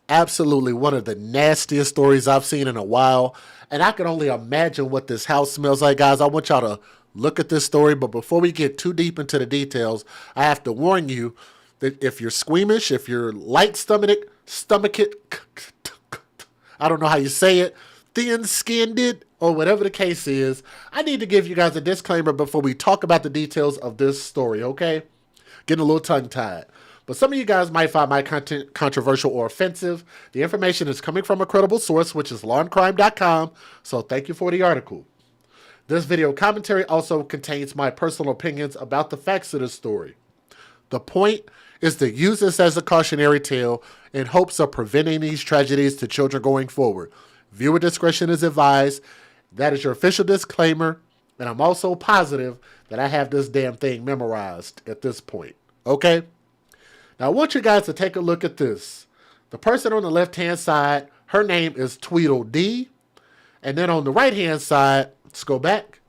absolutely one of the nastiest stories I've seen in a while. And I can only imagine what this house smells like, guys. I want y'all to look at this story. But before we get too deep into the details, I have to warn you that if you're squeamish, if you're light stomach it, I don't know how you say it, thin skinned, or whatever the case is, I need to give you guys a disclaimer before we talk about the details of this story, okay? Getting a little tongue tied. But some of you guys might find my content controversial or offensive. The information is coming from a credible source, which is lawandcrime.com, so thank you for the article. This video commentary also contains my personal opinions about the facts of the story. The point is to use this as a cautionary tale in hopes of preventing these tragedies to children going forward. Viewer discretion is advised. That is your official disclaimer, and I'm also positive that I have this damn thing memorized at this point. Okay? Now, I want you guys to take a look at this. The person on the left-hand side, her name is Tweedledee. And then on the right-hand side, let's go back.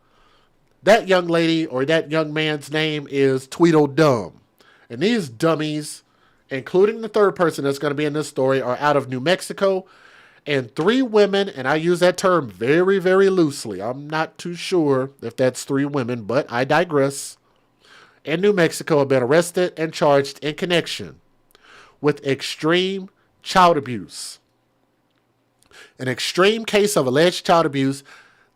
That young lady or that young man's name is Tweedledum. And these dummies, including the third person that's going to be in this story, are out of New Mexico. And 3 women, and I use that term very, very loosely. I'm not too sure if that's 3 women, but I digress. In New Mexico have been arrested and charged in connection with extreme child abuse. An extreme case of alleged child abuse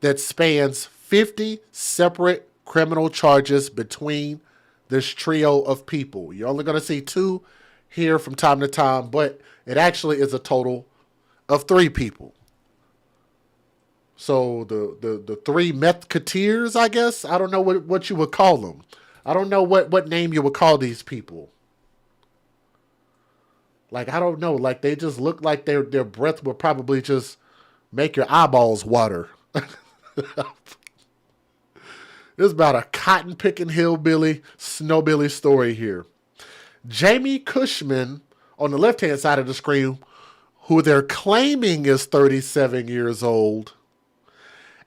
that spans 50 separate criminal charges between this trio of people. You're only going to see 2 here from time to time, but it actually is a total of 3 people. So the 3 Methketeers, I guess. I don't know what you would call them. I don't know what name you would call these people. Like, I don't know. Like, they just look like their breath would probably just make your eyeballs water. This is about a cotton-picking hillbilly, snowbilly story here. Jamie Cushman, on the left-hand side of the screen, who they're claiming is 37 years old,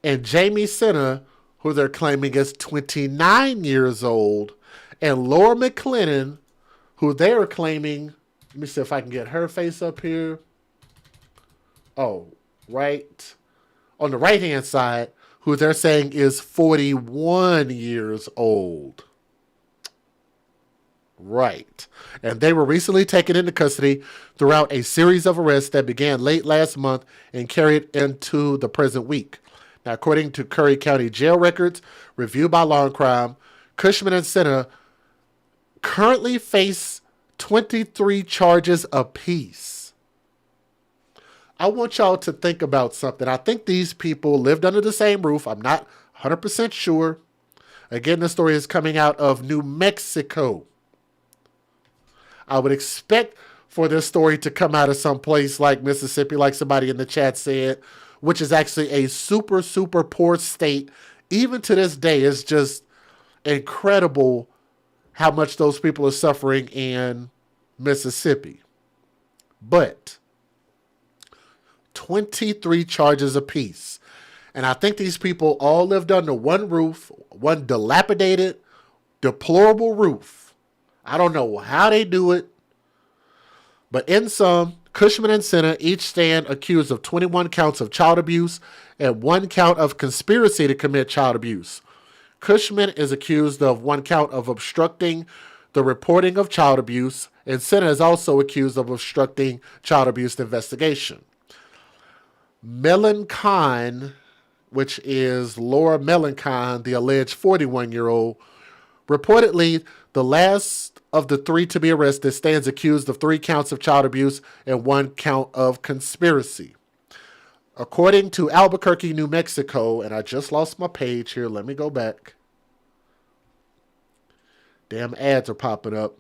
and Jamie Senna, who they're claiming is 29 years old, and Laura McClennan, who they're claiming, let me see if I can get her face up here. Oh, right. On the right-hand side, who they're saying is 41 years old. Right. And they were recently taken into custody throughout a series of arrests that began late last month and carried into the present week. Now, according to Curry County jail records reviewed by Law and Crime, Cushman and Senna currently face 23 charges apiece. I want y'all to think about something. I think these people lived under the same roof. I'm not 100% sure. Again, the story is coming out of New Mexico. I would expect for this story to come out of some place like Mississippi, like somebody in the chat said, which is actually a super, super poor state. Even to this day, it's just incredible how much those people are suffering in Mississippi. But 23 charges apiece. And I think these people all lived under one roof, one dilapidated, deplorable roof. I don't know how they do it. But in sum, Cushman and Senna each stand accused of 21 counts of child abuse and 1 count of conspiracy to commit child abuse. Cushman is accused of 1 count of obstructing the reporting of child abuse, and Senna is also accused of obstructing child abuse investigation. Melancon, which is Laura Melancon, the alleged 41-year-old, reportedly the last of the 3 to be arrested, stands accused of 3 counts of child abuse and 1 count of conspiracy. According to Albuquerque, New Mexico, and I just lost my page here. Let me go back. Damn ads are popping up.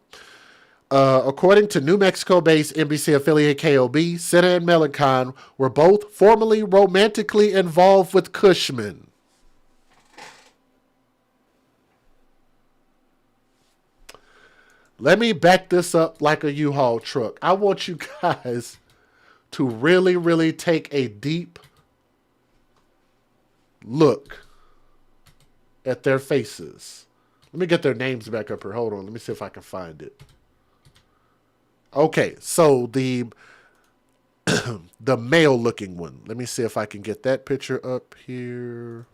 According to New Mexico-based NBC affiliate KOB, Senna and Melancon were both formerly romantically involved with Cushman. Let me back this up like a U-Haul truck. I want you guys to really, really take a deep look at their faces. Let me get their names back up here. Hold on. Let me see if I can find it. Okay, so the The male looking one. Let me see if I can get that picture up here.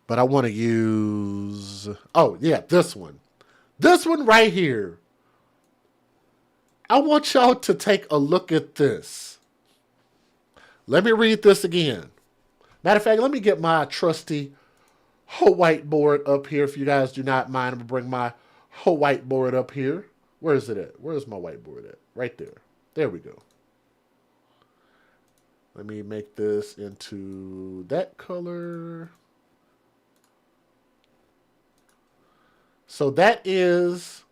But I want to use, oh yeah, this one. This one right here. I want y'all to take a look at this. Let me read this again. Matter of fact, let me get my trusty whole whiteboard up here if you guys do not mind. I'm going to bring my whole whiteboard up here. Where is it at? Where's my whiteboard at? Right there. There we go. Let me make this into that color. So this is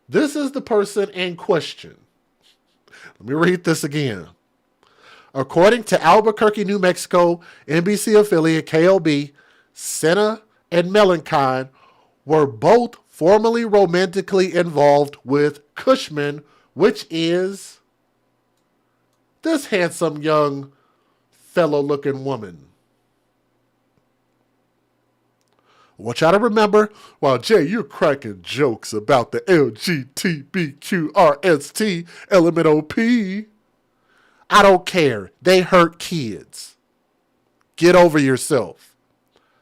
the person in question. Let me read this again. According to Albuquerque, New Mexico, NBC affiliate KLB, Senna and Melenkine were both formally romantically involved with Cushman, which is this handsome young fellow-looking woman. I want y'all to remember, while Jay, you're cracking jokes about the LGBTQRST element OP, I don't care. They hurt kids. Get over yourself.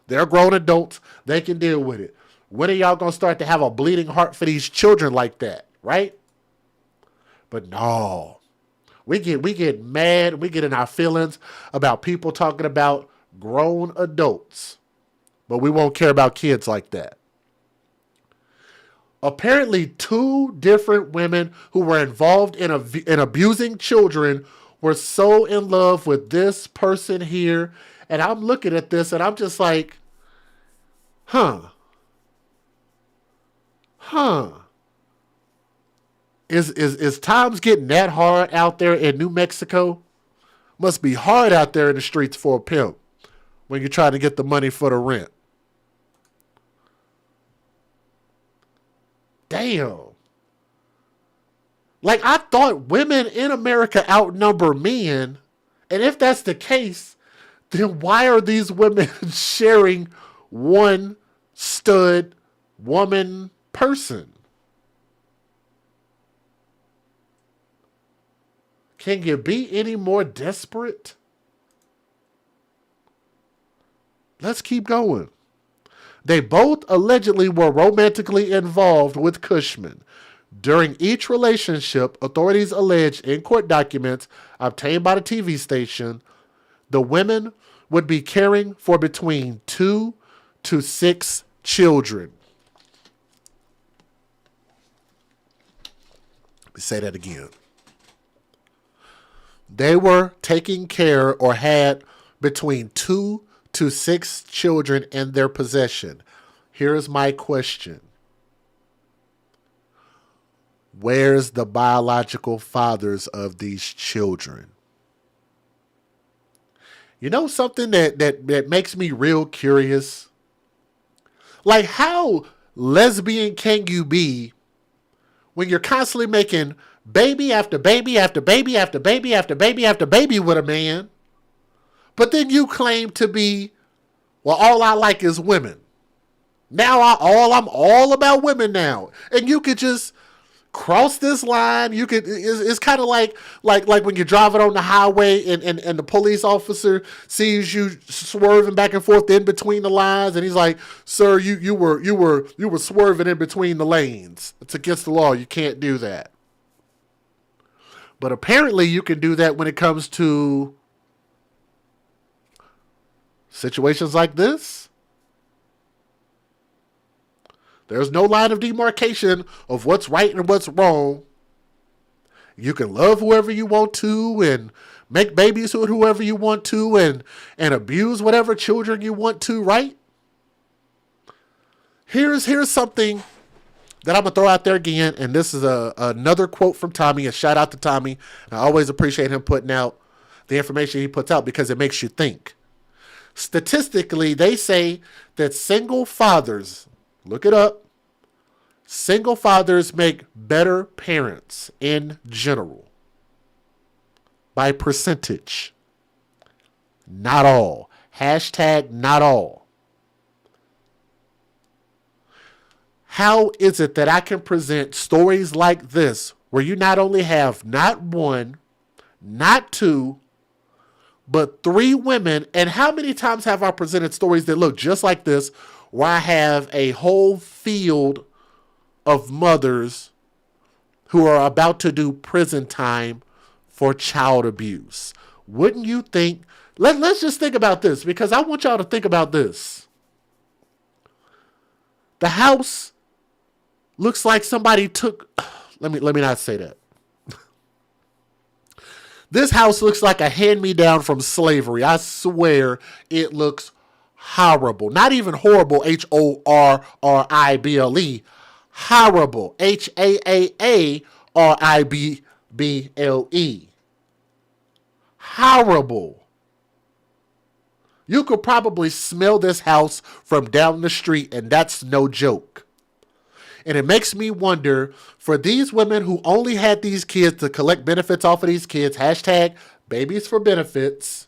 They're grown adults. They can deal with it. When are y'all going to start to have a bleeding heart for these children like that, right? But no. We get mad. We get in our feelings about people talking about grown adults. But we won't care about kids like that. Apparently, 2 different women who were involved in abusing children were so in love with this person here. And I'm looking at this and I'm just like, Is times getting that hard out there in New Mexico? Must be hard out there in the streets for a pimp when you're trying to get the money for the rent. Damn. Like, I thought women in America outnumber men. And if that's the case, then why are these women sharing one stud woman person? Can you be any more desperate? Let's keep going. They both allegedly were romantically involved with Cushman. During each relationship, authorities alleged in court documents obtained by the TV station, the women would be caring for between 2 to 6 children. Let me say that again. They were taking care or had between 2 to 6 children in their possession. Here's my question. Where's the biological fathers of these children? You know something that makes me real curious? Like, how lesbian can you be when you're constantly making baby after baby after baby after baby after baby after baby with a man, but then you claim to be, well, all I like is women. Now I'm all about women now. And you could just cross this line. You could, it's kind of like when you're driving on the highway and the police officer sees you swerving back and forth in between the lines, and he's like, "Sir, you were swerving in between the lanes. It's against the law. You can't do that." But apparently you can do that when it comes to situations like this. There's no line of demarcation of what's right and what's wrong. You can love whoever you want to and make babies with whoever you want to and abuse whatever children you want to, right? Here's something that I'm going to throw out there again, and this is another quote from Tommy, a shout out to Tommy. I always appreciate him putting out the information he puts out because it makes you think. Statistically, they say that single fathers, look it up, single fathers make better parents in general. By percentage. Not all. Hashtag not all. How is it that I can present stories like this where you not only have not one, not two, but three women? And how many times have I presented stories that look just like this, where I have a whole field of mothers who are about to do prison time for child abuse? Wouldn't you think? Let's just think about this, because I want y'all to think about this. The house looks like somebody took. Let me not say that. This house looks like a hand-me-down from slavery. I swear it looks horrible. Not even horrible, HORRIBLE. Horrible, HAAARIBBLE. Horrible. You could probably smell this house from down the street, and that's no joke. And it makes me wonder, for these women who only had these kids to collect benefits off of these kids, hashtag babies for benefits,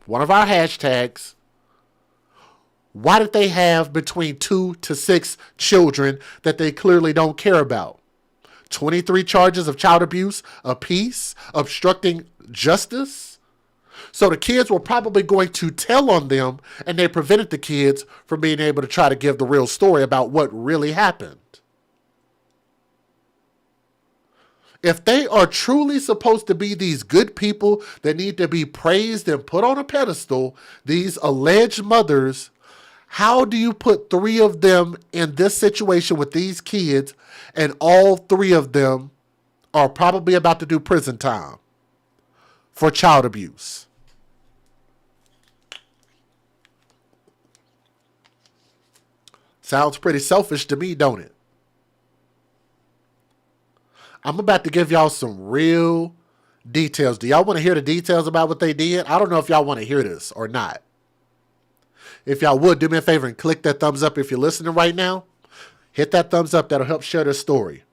one of our hashtags, why did they have between 2 to 6 children that they clearly don't care about? 23 charges of child abuse apiece, obstructing justice. So the kids were probably going to tell on them, and they prevented the kids from being able to try to give the real story about what really happened. If they are truly supposed to be these good people that need to be praised and put on a pedestal, these alleged mothers, how do you put 3 of them in this situation with these kids, and all 3 of them are probably about to do prison time for child abuse? Sounds pretty selfish to me, don't it? I'm about to give y'all some real details. Do y'all want to hear the details about what they did? I don't know if y'all want to hear this or not. If y'all would, do me a favor and click that thumbs up if you're listening right now. Hit that thumbs up. That'll help share this story.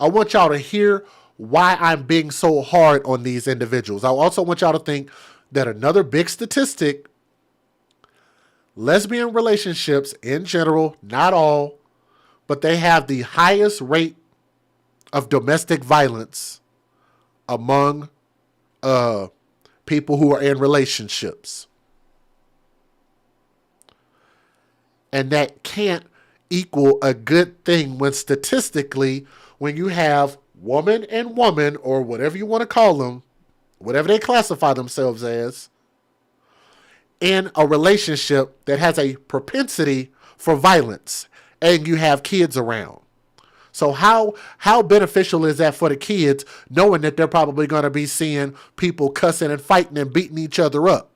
I want y'all to hear why I'm being so hard on these individuals. I also want y'all to think that another big statistic, lesbian relationships in general, not all, but they have the highest rate of domestic violence among people who are in relationships. And that can't equal a good thing when statistically, when you have woman and woman, or whatever you want to call them, whatever they classify themselves as, in a relationship that has a propensity for violence, and you have kids around. So how beneficial is that for the kids, knowing that they're probably going to be seeing people cussing and fighting and beating each other up?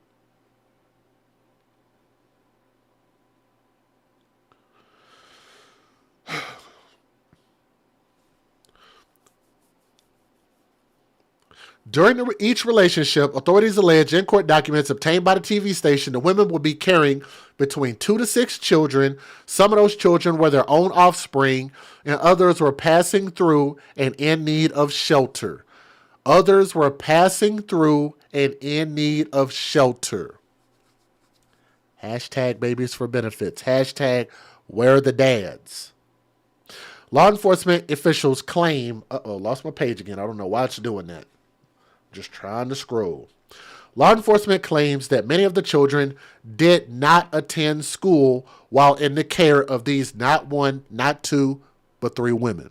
During each relationship, authorities allege in court documents obtained by the TV station, the women will be carrying between 2 to 6 children. Some of those children were their own offspring, and others were passing through and in need of shelter. Others were passing through and in need of shelter. Hashtag babies for benefits. Hashtag where are the dads? Law enforcement officials claim, lost my page again. I don't know why it's doing that. Just trying to scroll. Law enforcement claims that many of the children did not attend school while in the care of these not 1, not 2, but 3 women.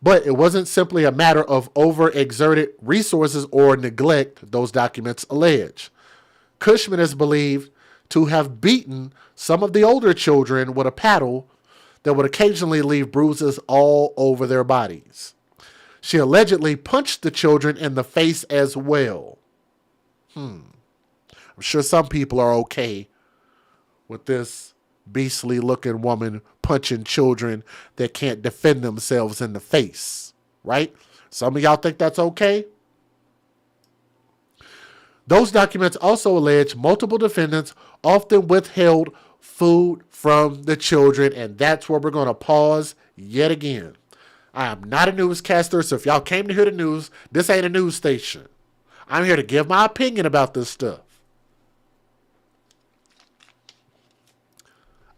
But it wasn't simply a matter of overexerted resources or neglect, those documents allege. Cushman is believed to have beaten some of the older children with a paddle that would occasionally leave bruises all over their bodies. She allegedly punched the children in the face as well. I'm sure some people are okay with this beastly looking woman punching children that can't defend themselves in the face, right? Some of y'all think that's okay? Those documents also allege multiple defendants often withheld food from the children, and that's where we're going to pause yet again. I am not a newscaster, so if y'all came to hear the news, this ain't a news station. I'm here to give my opinion about this stuff.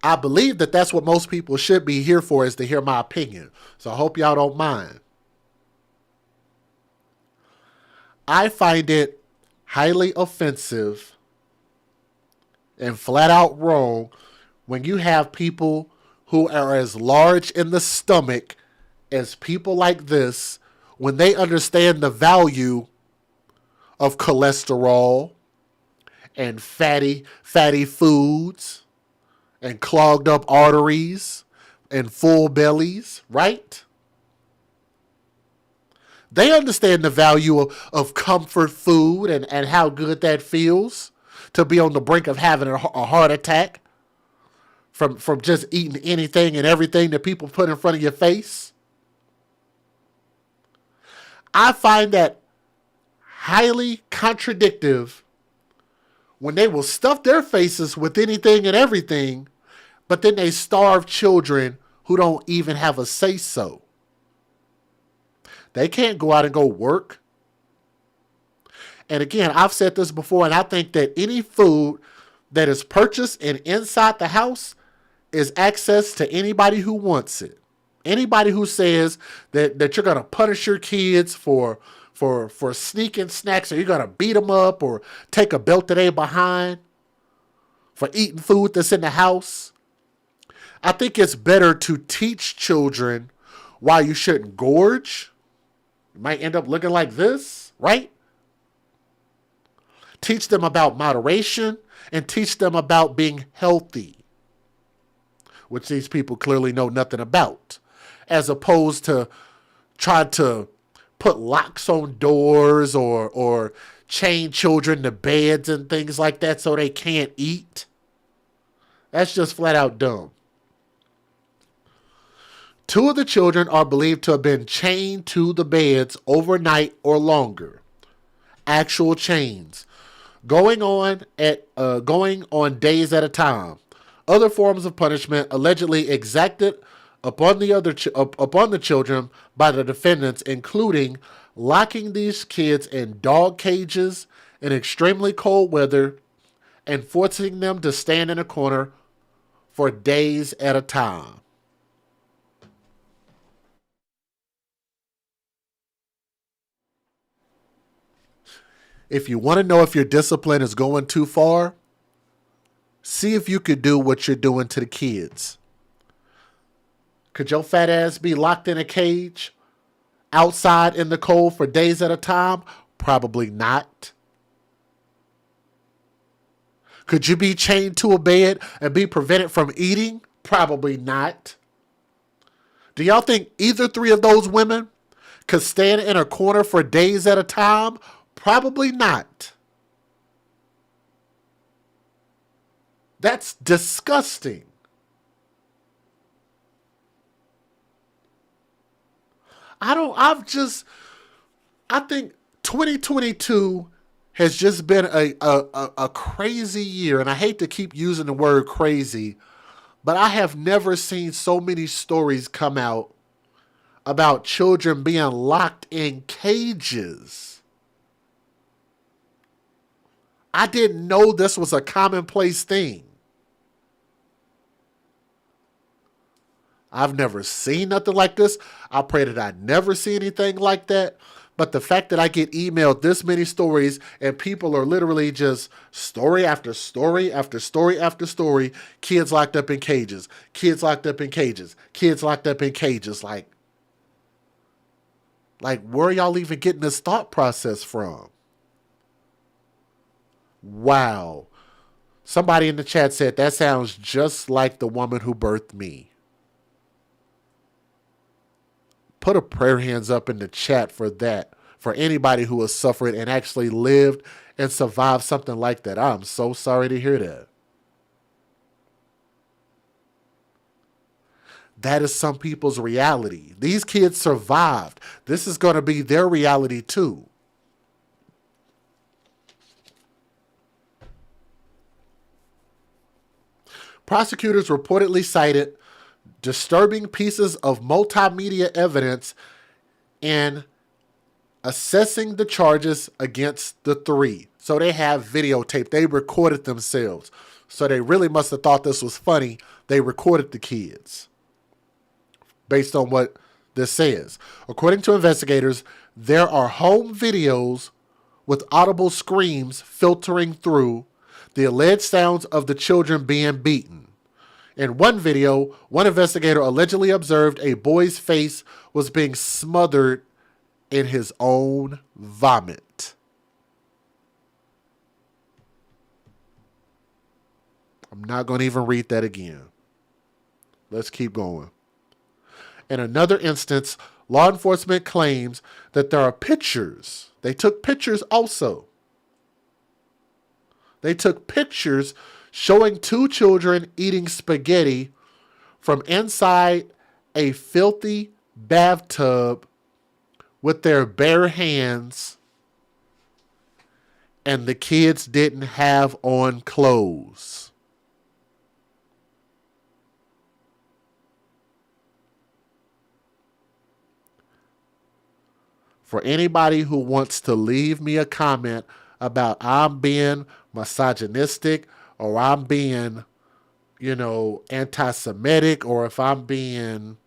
I believe that that's what most people should be here for, is to hear my opinion. So I hope y'all don't mind. I find it highly offensive and flat out wrong when you have people who are as large in the stomach as people like this, when they understand the value of cholesterol and fatty foods and clogged up arteries and full bellies, right? They understand the value of comfort food and how good that feels to be on the brink of having a heart attack from just eating anything and everything that people put in front of your face. I find that highly contradictive when they will stuff their faces with anything and everything, but then they starve children who don't even have a say-so. They can't go out and go work. And again, I've said this before, and I think that any food that is purchased and inside the house is access to anybody who wants it. Anybody who says that you're going to punish your kids for sneaking snacks, or you're going to beat them up or take a belt to their behind for eating food that's in the house. I think it's better to teach children why you shouldn't gorge. You might end up looking like this, right? Teach them about moderation and teach them about being healthy, which these people clearly know nothing about, as opposed to trying to put locks on doors or chain children to beds and things like that so they can't eat. That's just flat out dumb. 2 of the children are believed to have been chained to the beds overnight or longer. Actual chains. Going on days at a time. Other forms of punishment allegedly exacted upon the children by the defendants, including locking these kids in dog cages in extremely cold weather and forcing them to stand in a corner for days at a time. If you want to know if your discipline is going too far, see if you could do what you're doing to the kids. Could your fat ass be locked in a cage outside in the cold for days at a time? Probably not. Could you be chained to a bed and be prevented from eating? Probably not. Do y'all think either 3 of those women could stand in a corner for days at a time? Probably not. That's disgusting. I think 2022 has just been a crazy year, and I hate to keep using the word crazy, but I have never seen so many stories come out about children being locked in cages. I didn't know this was a commonplace thing. I've never seen nothing like this. I pray that I never see anything like that. But the fact that I get emailed this many stories and people are literally just story after story after story after story, kids locked up in cages, kids locked up in cages, kids locked up in cages. Like where are y'all even getting this thought process from? Wow. Somebody in the chat said, that sounds just like the woman who birthed me. Put a prayer hands up in the chat for that. For anybody who has suffered and actually lived and survived something like that. I'm so sorry to hear that. That is some people's reality. These kids survived. This is going to be their reality too. Prosecutors reportedly cited disturbing pieces of multimedia evidence in assessing the charges against the 3. So they have videotape. They recorded themselves. So they really must have thought this was funny. They recorded the kids based on what this says. According to investigators, there are home videos with audible screams filtering through the alleged sounds of the children being beaten. In one video, one investigator allegedly observed a boy's face was being smothered in his own vomit. I'm not going to even read that again. Let's keep going. In another instance, law enforcement claims that there are pictures. They took pictures also. They took pictures showing two children eating spaghetti from inside a filthy bathtub with their bare hands, and the kids didn't have on clothes. For anybody who wants to leave me a comment about I'm being misogynistic or I'm being, anti-Semitic, or if I'm being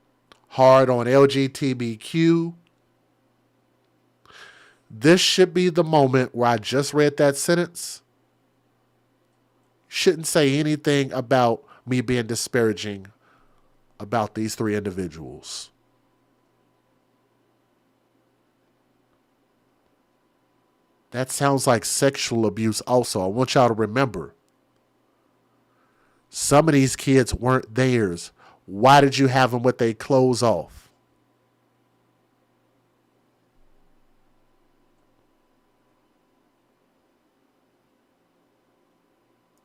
hard on LGBTQ, this should be the moment where I just read that sentence. Shouldn't say anything about me being disparaging about these three individuals. That sounds like sexual abuse also. I want y'all to remember, some of these kids weren't theirs. Why did you have them with their clothes off?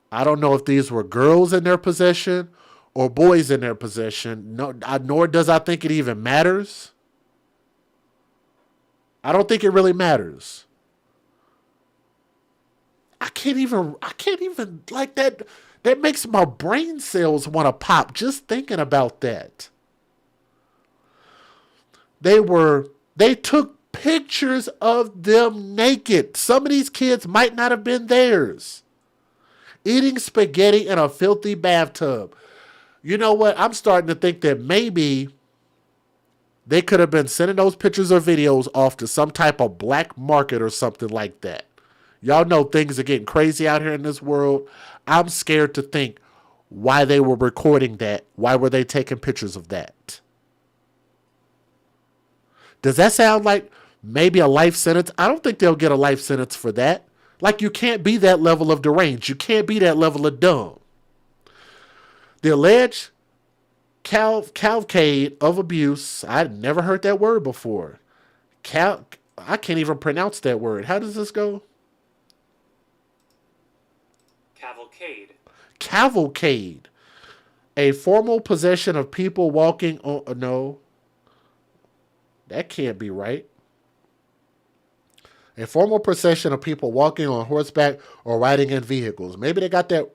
I don't know if these were girls in their possession or boys in their possession. No, nor does I think it even matters. I don't think it really matters. I can't even like that. That makes my brain cells want to pop just thinking about that. They took pictures of them naked. Some of these kids might not have been theirs. Eating spaghetti in a filthy bathtub. You know what? I'm starting to think that maybe they could have been sending those pictures or videos off to some type of black market or something like that. Y'all know things are getting crazy out here in this world. I'm scared to think why they were recording that. Why were they taking pictures of that? Does that sound like maybe a life sentence? I don't think they'll get a life sentence for that. Like, you can't be that level of deranged. You can't be that level of dumb. The alleged cavalcade of abuse. I'd never heard that word before. I can't even pronounce that word. How does this go? Cavalcade. A formal procession of people walking on... No. That can't be right. A formal procession of people walking on horseback or riding in vehicles. Maybe they got that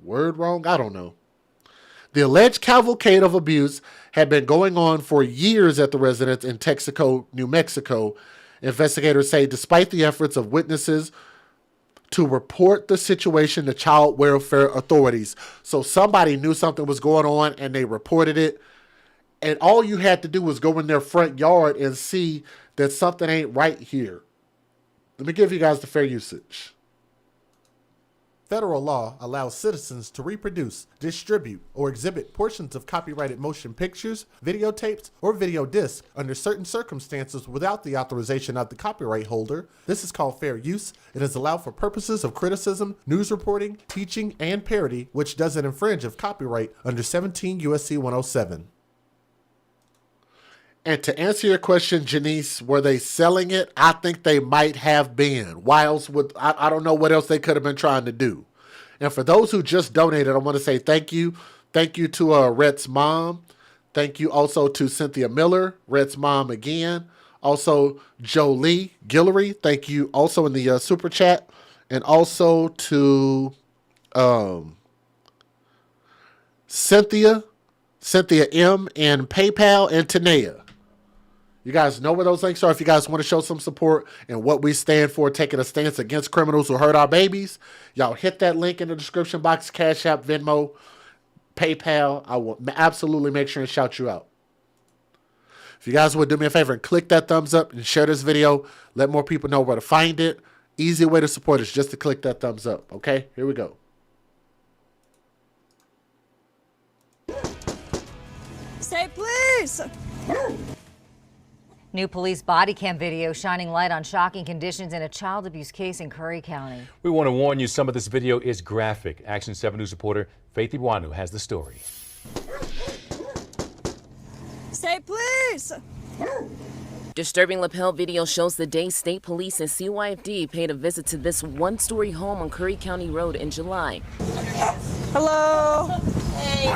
word wrong. I don't know. The alleged cavalcade of abuse had been going on for years at the residence in Texaco, New Mexico. Investigators say despite the efforts of witnesses to report the situation to child welfare authorities. So somebody knew something was going on and they reported it. And all you had to do was go in their front yard and see that something ain't right here. Let me give you guys the fair usage. Federal law allows citizens to reproduce, distribute, or exhibit portions of copyrighted motion pictures, videotapes, or video discs under certain circumstances without the authorization of the copyright holder. This is called fair use. It is allowed for purposes of criticism, news reporting, teaching, and parody, which doesn't infringe of copyright under 17 U.S.C. 107. And to answer your question, Janice, were they selling it? I think they might have been. Why else would... I don't know what else they could have been trying to do. And for those who just donated, I want to say thank you. Thank you to Rhett's mom. Thank you also to Cynthia Miller, Rhett's mom again. Also, Jolie Guillory. Thank you also in the super chat. And also to Cynthia M, and PayPal, and Tanea. You guys know where those links are. If you guys want to show some support and what we stand for, taking a stance against criminals who hurt our babies, y'all hit that link in the description box, Cash App, Venmo, PayPal. I will absolutely make sure and shout you out. If you guys would do me a favor and click that thumbs up and share this video, let more people know where to find it. Easy way to support is just to click that thumbs up. Okay, here we go. Say please. New police body cam video shining light on shocking conditions in a child abuse case in Curry County. We want to warn you, some of this video is graphic. Action 7 News reporter Faith Iwanu has the story. Say please. Disturbing lapel video shows the day state police and CYFD paid a visit to this one-story home on Curry County Road in July. Hello. Hey.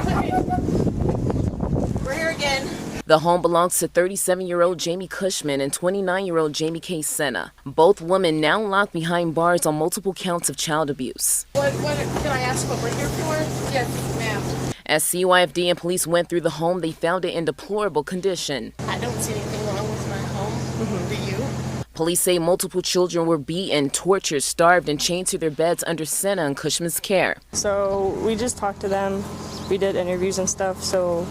We're here again. The home belongs to 37-year-old Jamie Cushman and 29-year-old Jamie K. Senna. Both women now locked behind bars on multiple counts of child abuse. What can I ask what we're here for? Yes, ma'am. As CYFD and police went through the home, they found it in deplorable condition. I don't see anything wrong with my home. Do you? Police say multiple children were beaten, tortured, starved, and chained to their beds under Senna and Cushman's care. So we just talked to them. We did interviews and stuff. So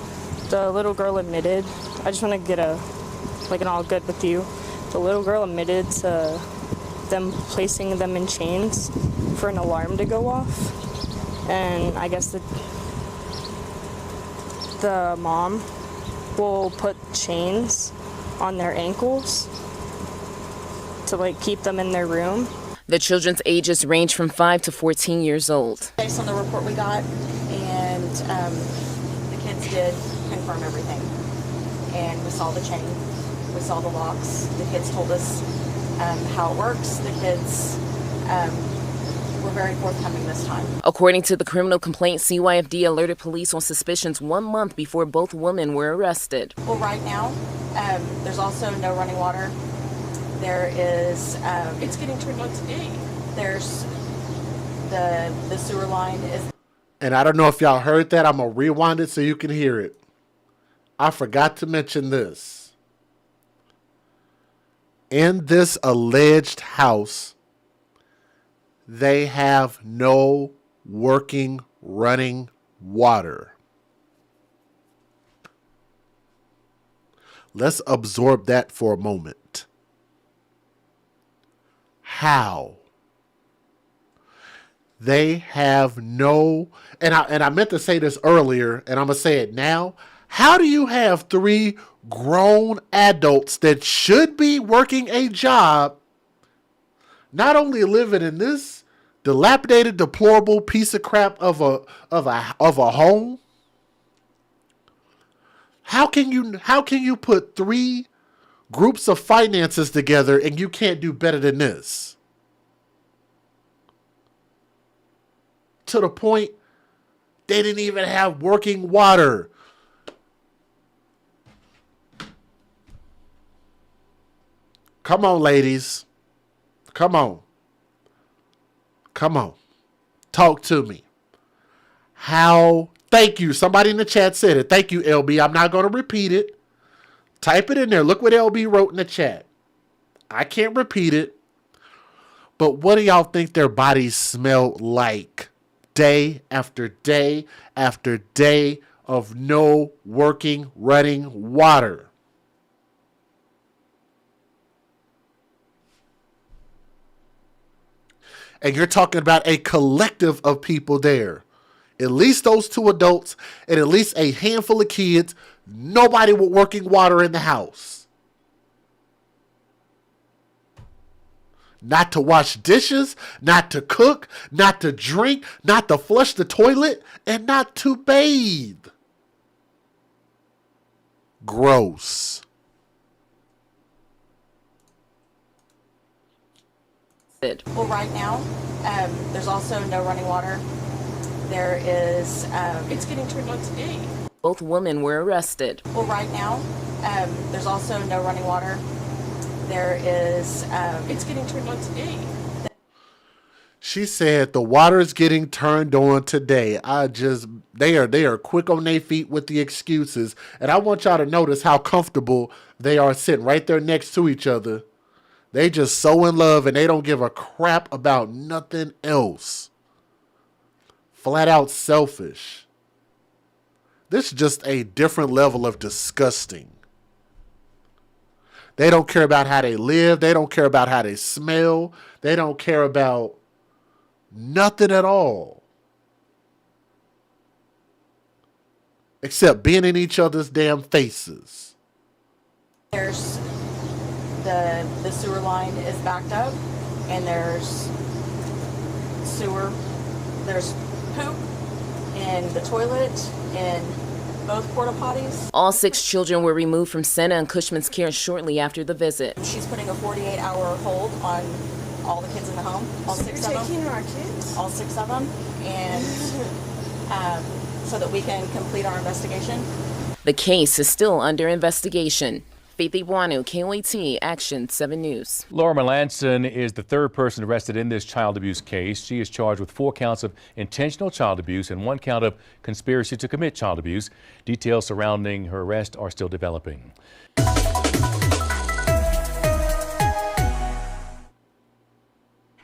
the little girl admitted. I just want to get an all good with you. The little girl admitted to them placing them in chains for an alarm to go off. And I guess the mom will put chains on their ankles to keep them in their room. The children's ages range from 5 to 14 years old. Based on the report we got, and the kids did confirm everything. And we saw the chain, we saw the locks. The kids told us how it works. The kids were very forthcoming this time. According to the criminal complaint, CYFD alerted police on suspicions 1 month before both women were arrested. Well, right now, there's also no running water. There is... it's getting turned on today. There's the sewer line is... And I don't know if y'all heard that. I'm going to rewind it so you can hear it. I forgot to mention this. In this alleged house, they have no working running water. Let's absorb that for a moment. How? They have no, and I meant to say this earlier, and I'm going to say it now. How do you have 3 grown adults that should be working a job not only living in this dilapidated, deplorable piece of crap of a home? How can you put 3 groups of finances together and you can't do better than this? To the point they didn't even have working water. Come on, ladies. Come on. Come on. Talk to me. How? Thank you. Somebody in the chat said it. Thank you, LB. I'm not going to repeat it. Type it in there. Look what LB wrote in the chat. I can't repeat it. But what do y'all think their bodies smell like? Day after day after day of no working, running water. And you're talking about a collective of people there. At least those 2 adults and at least a handful of kids. Nobody with working water in the house. Not to wash dishes, not to cook, not to drink, not to flush the toilet, and not to bathe. Gross. Well, right now, there's also no running water. There is... it's getting turned on today. Both women were arrested. Well, right now, there's also no running water. There is... it's getting turned on today. She said the water is getting turned on today. They are quick on their feet with the excuses. And I want y'all to notice how comfortable they are sitting right there next to each other. They just so in love and they don't give a crap about nothing else. Flat out selfish. This is just a different level of disgusting. They don't care about how they live. They don't care about how they smell. They don't care about nothing at all. Except being in each other's damn faces. There's the sewer line is backed up, and there's poop in the toilet in both porta potties. All 6 children were removed from Senna and Cushman's care shortly after the visit. She's putting a 48-hour hold on all the kids in the home, all So 6 you're of them. taking our kids? All 6 of them, and so that we can complete our investigation. The case is still under investigation. Faith Iwanu, KOAT, Action 7 News. Laura Melanson is the 3rd person arrested in this child abuse case. She is charged with 4 counts of intentional child abuse and 1 count of conspiracy to commit child abuse. Details surrounding her arrest are still developing.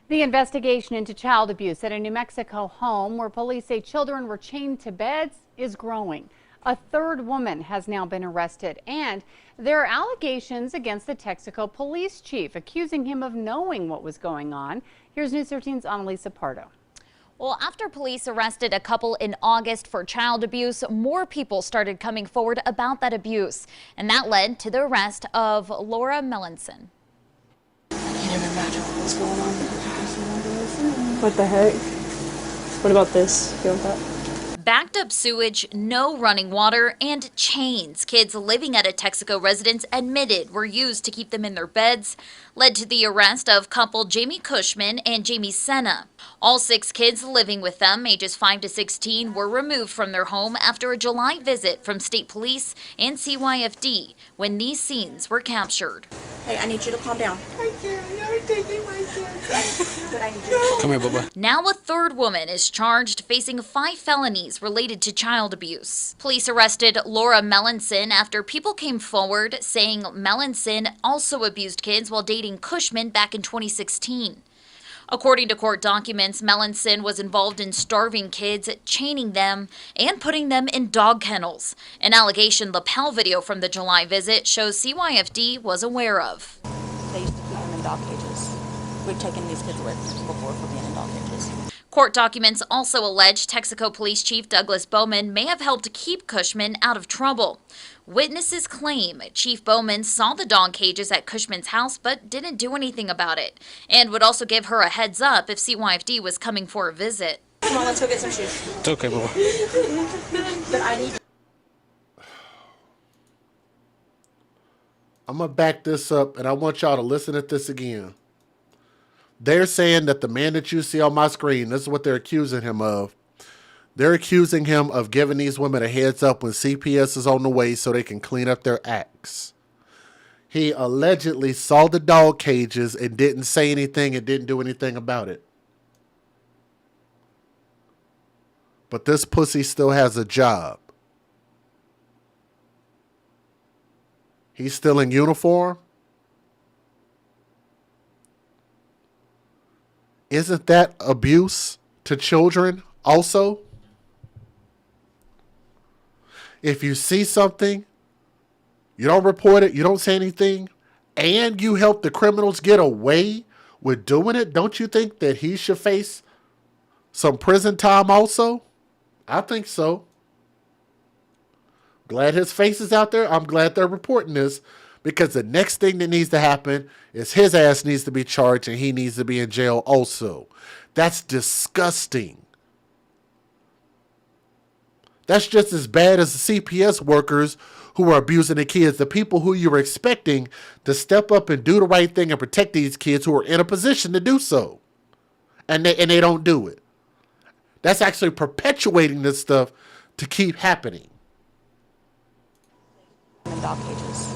The investigation into child abuse at a New Mexico home where police say children were chained to beds is growing. A 3rd woman has now been arrested, and there are allegations against the Texaco police chief, accusing him of knowing what was going on. Here's News 13's Annalisa Pardo. Well, after police arrested a couple in August for child abuse, more people started coming forward about that abuse, and that led to the arrest of Laura Melanson. I can't even imagine what was going on. What the heck? What about this? You want that? Backed up sewage, no running water, and chains kids living at a Texaco residence admitted were used to keep them in their beds led to the arrest of couple Jamie Cushman and Jamie Senna. All 6 kids living with them, ages 5 to 16, were removed from their home after a July visit from state police and CYFD when these scenes were captured. Hey, I need you to calm down. I can't. You're taking my kids. But I need you to Come here, Bubba. Now a 3rd woman is charged, facing 5 felonies related to child abuse. Police arrested Laura Melanson after people came forward saying Melanson also abused kids while dating Cushman back in 2016. According to court documents, Melanson was involved in starving kids, chaining them, and putting them in dog kennels. An allegation lapel video from the July visit shows CYFD was aware of. They used to keep them in dog cages. We've taken these kids away before for being in dog cages. Court documents also allege Texaco Police Chief Douglas Bowman may have helped keep Cushman out of trouble. Witnesses claim Chief Bowman saw the dog cages at Cushman's house but didn't do anything about it, and would also give her a heads up if CYFD was coming for a visit. Come on, let's go get some shoes. It's okay, Bubba. But I need I'm going to back this up, and I want y'all to listen at this again. They're saying that the man that you see on my screen, this is what they're accusing him of. They're accusing him of giving these women a heads up when CPS is on the way so they can clean up their acts. He allegedly saw the dog cages and didn't say anything and didn't do anything about it. But this pussy still has a job. He's still in uniform. Isn't that abuse to children also? If you see something, you don't report it, you don't say anything, and you help the criminals get away with doing it, don't you think that he should face some prison time also? I think so. Glad his face is out there. I'm glad they're reporting this, because the next thing that needs to happen is his ass needs to be charged and he needs to be in jail also. That's disgusting. That's just as bad as the CPS workers who are abusing the kids, the people who you were expecting to step up and do the right thing and protect these kids who are in a position to do so. And they don't do it. That's actually perpetuating this stuff to keep happening. in dog cages.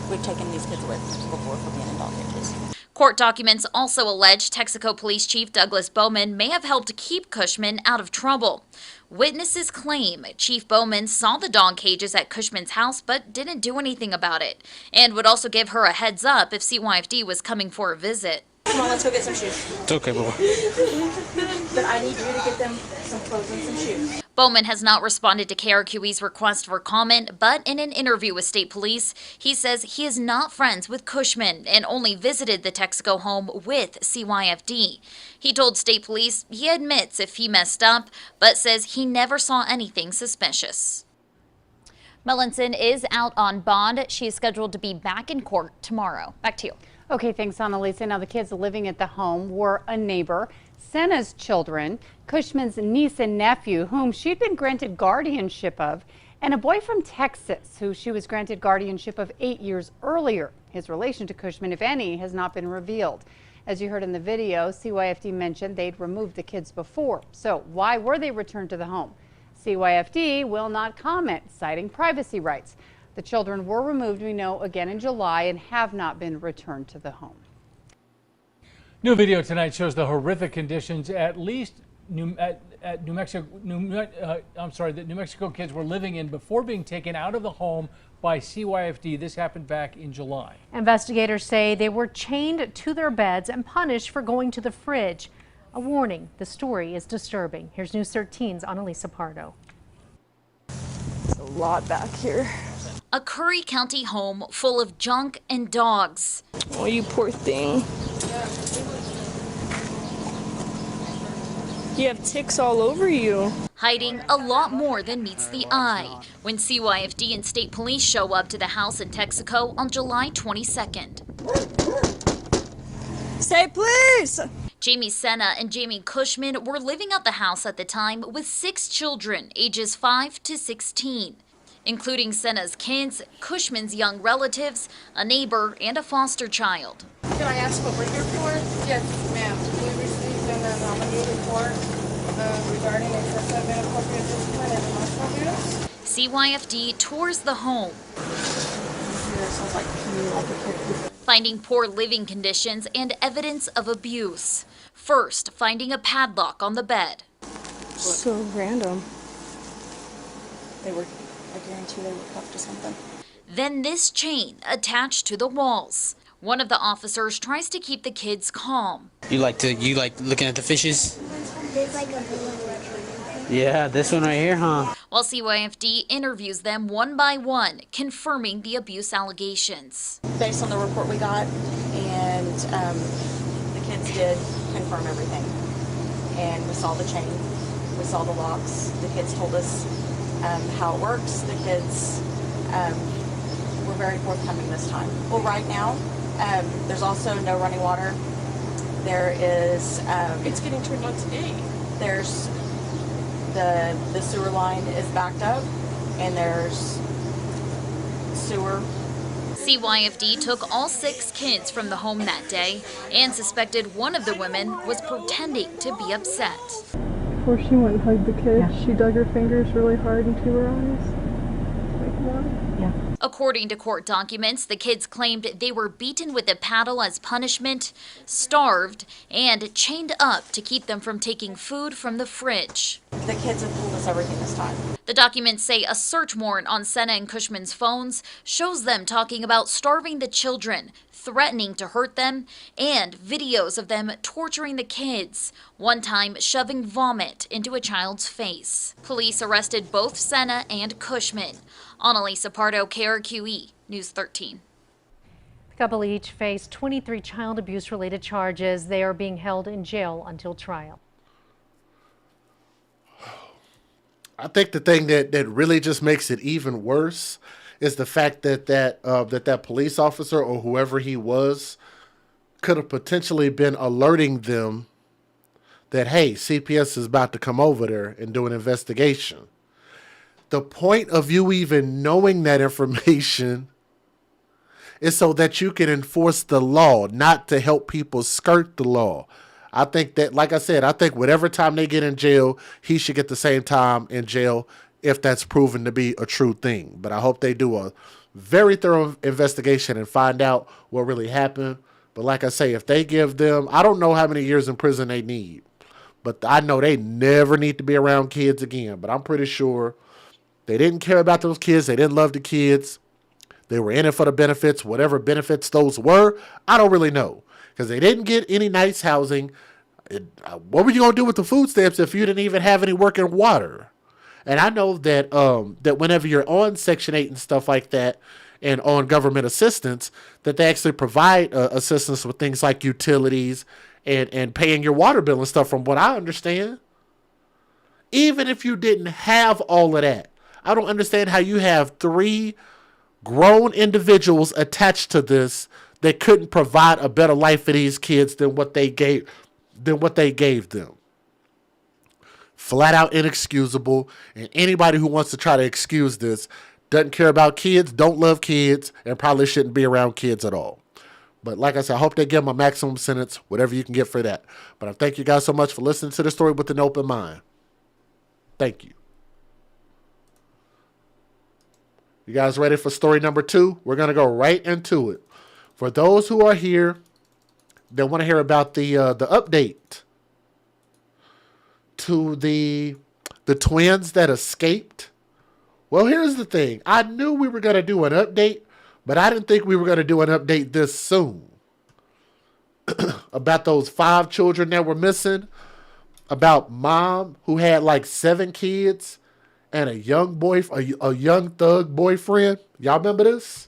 We've taken these kids away before for being in dog cages. Court documents also allege Texaco Police Chief Douglas Bowman may have helped keep Cushman out of trouble. Witnesses claim Chief Bowman saw the dog cages at Cushman's house but didn't do anything about it, and would also give her a heads up if CYFD was coming for a visit. Come on, let's go get some shoes. It's okay, Baba. But I need you to get them some clothes and some shoes. Bowman has not responded to KRQE's request for comment, but in an interview with state police, he says he is not friends with Cushman and only visited the Texaco home with CYFD. He told state police he admits if he messed up, but says he never saw anything suspicious. Melanson is out on bond. She is scheduled to be back in court tomorrow. Back to you. Okay, thanks, Annalisa. Now, the kids living at the home were a neighbor, Senna's children, Cushman's niece and nephew, whom she'd been granted guardianship of, and a boy from Texas, who she was granted guardianship of 8 years earlier. His relation to Cushman, if any, has not been revealed. As you heard in the video, CYFD mentioned they'd removed the kids before. So why were they returned to the home? CYFD will not comment, citing privacy rights. The children were removed, we know, again in July and have not been returned to the home. New video tonight shows the horrific conditions at New Mexico kids were living in before being taken out of the home by CYFD. This happened back in July. Investigators say they were chained to their beds and punished for going to the fridge. A warning, the story is disturbing. Here's News 13's Annalisa Pardo. There's a lot back here. A Curry County home full of junk and dogs. Oh, you poor thing. You have ticks all over you. Hiding a lot more than meets the eye when CYFD and state police show up to the house in Texaco on July 22nd. Say please! Jamie Senna and Jamie Cushman were living at the house at the time with 6 children, ages 5 to 16. Including Senna's kids, Cushman's young relatives, a neighbor, and a foster child. Can I ask what we're here for? Yes, ma'am. We received an anomaly report regarding excessive and inappropriate discipline and emotional abuse. CYFD tours the home, finding poor living conditions and evidence of abuse. First, finding a padlock on the bed. So random. I guarantee they were cuffed to something. Then this chain attached to the walls. One of the officers tries to keep the kids calm. You like looking at the fishes? Yeah, this one right here, huh? While CYFD interviews them one by one, confirming the abuse allegations. Based on the report we got, and the kids did confirm everything. And we saw the chain, we saw the locks. The kids told us how it works. The kids were very forthcoming this time. Well, right now, there's also no running water. There is... It's getting turned on today. There's... The sewer line is backed up, and there's sewer. CYFD took all 6 kids from the home that day and suspected one of the women was pretending to be upset. Before she went and hugged the kid, she dug her fingers really hard into her eyes. According to court documents, the kids claimed they were beaten with a paddle as punishment, starved, and chained up to keep them from taking food from the fridge. The kids have told us everything this time. The documents say a search warrant on Senna and Cushman's phones shows them talking about starving the children, threatening to hurt them, and videos of them torturing the kids, one time shoving vomit into a child's face. Police arrested both Senna and Cushman. Annalisa Pardo, KRQE, News 13. The couple each face 23 child abuse-related charges. They are being held in jail until trial. I think the thing that really just makes it even worse is the fact that that police officer or whoever he was could have potentially been alerting them that, hey, CPS is about to come over there and do an investigation. The point of you even knowing that information is so that you can enforce the law, not to help people skirt the law. I think that, like I said, I think whatever time they get in jail, he should get the same time in jail if that's proven to be a true thing. But I hope they do a very thorough investigation and find out what really happened But like I say, if they give them, I don't know how many years in prison they need, but I know they never need to be around kids again. But I'm pretty sure they didn't care about those kids. They didn't love the kids. They were in it for the benefits, whatever benefits those were. I don't really know because they didn't get any nice housing. What were you going to do with the food stamps if you didn't even have any working water? And I know that that whenever you're on Section 8 and stuff like that and on government assistance, that they actually provide assistance with things like utilities and paying your water bill and stuff from what I understand. Even if you didn't have all of that, I don't understand how you have 3 grown individuals attached to this that couldn't provide a better life for these kids than what they gave them. Flat out inexcusable, and anybody who wants to try to excuse this doesn't care about kids, don't love kids, and probably shouldn't be around kids at all. But like I said, I hope they give them a maximum sentence, whatever you can get for that. But I thank you guys so much for listening to the story with an open mind. Thank you. You guys ready for story number 2? We're going to go right into it. For those who are here that want to hear about the update to the twins that escaped. Well, here's the thing. I knew we were going to do an update, but I didn't think we were going to do an update this soon. About those 5 children that were missing. About mom who had like 7 kids and a young a young thug boyfriend. Y'all remember this?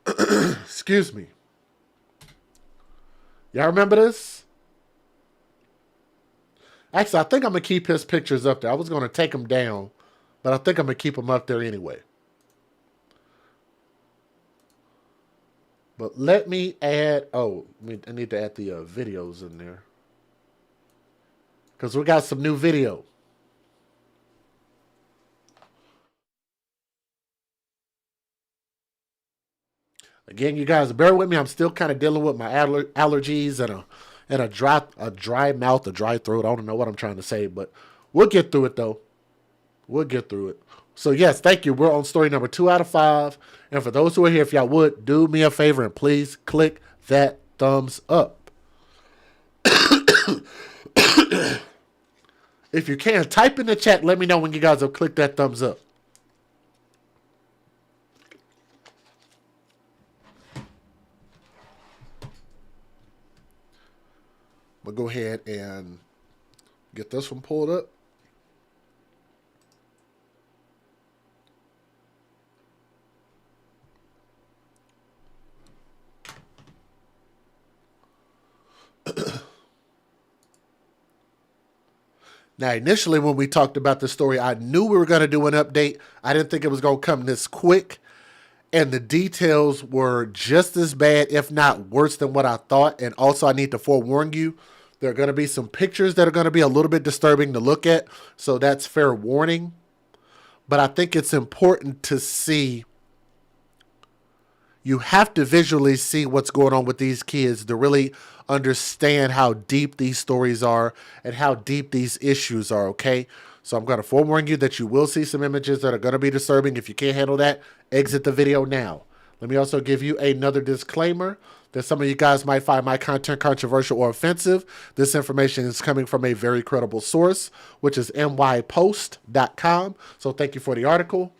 Excuse me. Y'all remember this? Actually, I think I'm going to keep his pictures up there. I was going to take them down, but I think I'm going to keep them up there anyway. But let me add... Oh, I need to add the videos in there. Because we got some new video. Again, you guys, bear with me. I'm still kind of dealing with my allergies and a dry mouth, a dry throat. I don't know what I'm trying to say, but we'll get through it, though. We'll get through it. So, yes, thank you. We're on story number 2 out of 5. And for those who are here, if y'all would, do me a favor and please click that thumbs up. If you can, type in the chat. Let me know when you guys have clicked that thumbs up. We'll go ahead and get this one pulled up. Now, initially when we talked about the story, I knew we were going to do an update. I didn't think it was going to come this quick. And the details were just as bad, if not worse than what I thought. And also, I need to forewarn you, there are going to be some pictures that are going to be a little bit disturbing to look at. So that's fair warning. But I think it's important to see. You have to visually see what's going on with these kids to really understand how deep these stories are and how deep these issues are, okay? So I'm going to forewarn you that you will see some images that are going to be disturbing. If you can't handle that, exit the video now. Let me also give you another disclaimer that some of you guys might find my content controversial or offensive. This information is coming from a very credible source, which is nypost.com. So thank you for the article.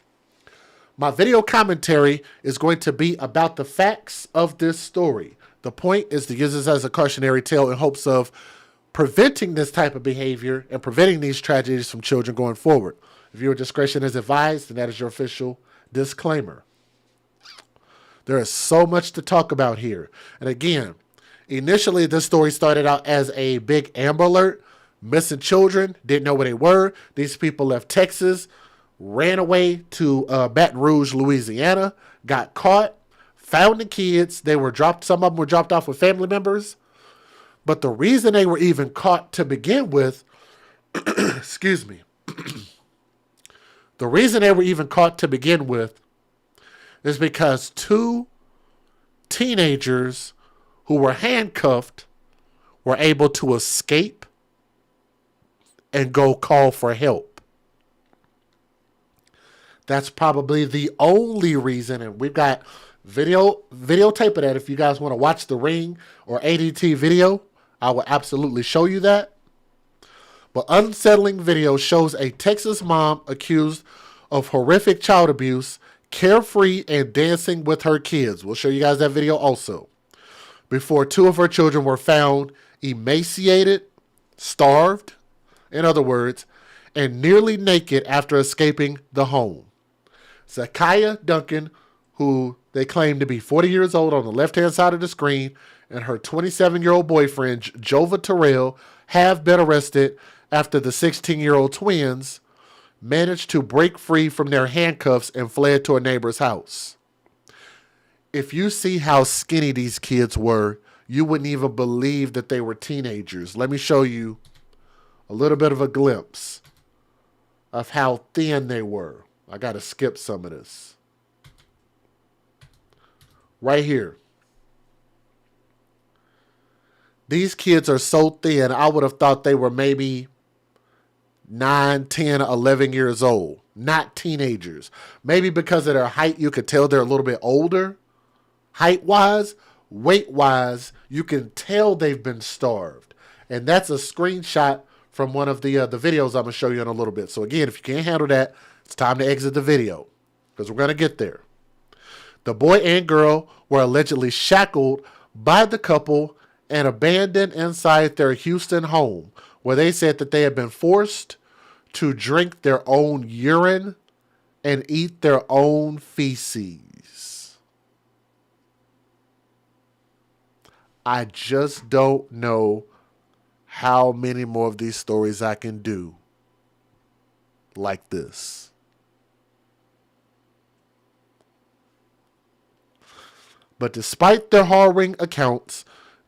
My video commentary is going to be about the facts of this story. The point is to use this as a cautionary tale in hopes of preventing this type of behavior and preventing these tragedies from children going forward. If your discretion is advised, then that is your official disclaimer. There is so much to talk about here. And again, initially this story started out as a big Amber Alert. Missing children, didn't know where they were. These people left Texas, ran away to Baton Rouge, Louisiana, got caught, found the kids. They were dropped. Some of them were dropped off with family members. But the reason they were even caught to begin with, excuse me, the reason they were even caught to begin with is because 2 teenagers who were handcuffed were able to escape and go call for help. That's probably the only reason, and we've got Videotape of that if you guys want to watch The Ring or ADT video. I will absolutely show you that. But Unsettling video shows a Texas mom accused of horrific child abuse, carefree and dancing with her kids. We'll show you guys that video also. Before two of her children were found emaciated, starved, in other words, and nearly naked after escaping the home. Zakiya Duncan, who they claim to be 40 years old on the left-hand side of the screen, and her 27-year-old boyfriend, Jova Terrell, have been arrested after the 16-year-old twins managed to break free from their handcuffs and fled to a neighbor's house. If you see how skinny these kids were, you wouldn't even believe that they were teenagers. Let me show you a little bit of a glimpse of how thin they were. I got to skip some of this. Right here. These kids are so thin, I would have thought they were maybe 9, 10, 11 years old. Not teenagers. Maybe because of their height, you could tell they're a little bit older. Height-wise, weight-wise, you can tell they've been starved. And that's a screenshot from one of the videos I'm going to show you in a little bit. So again, if you can't handle that, it's time to exit the video because we're going to get there. The boy and girl were allegedly shackled by the couple and abandoned inside their Houston home, where they said that they had been forced to drink their own urine and eat their own feces. I just don't know how many more of these stories I can do like this. But despite their harrowing accounts,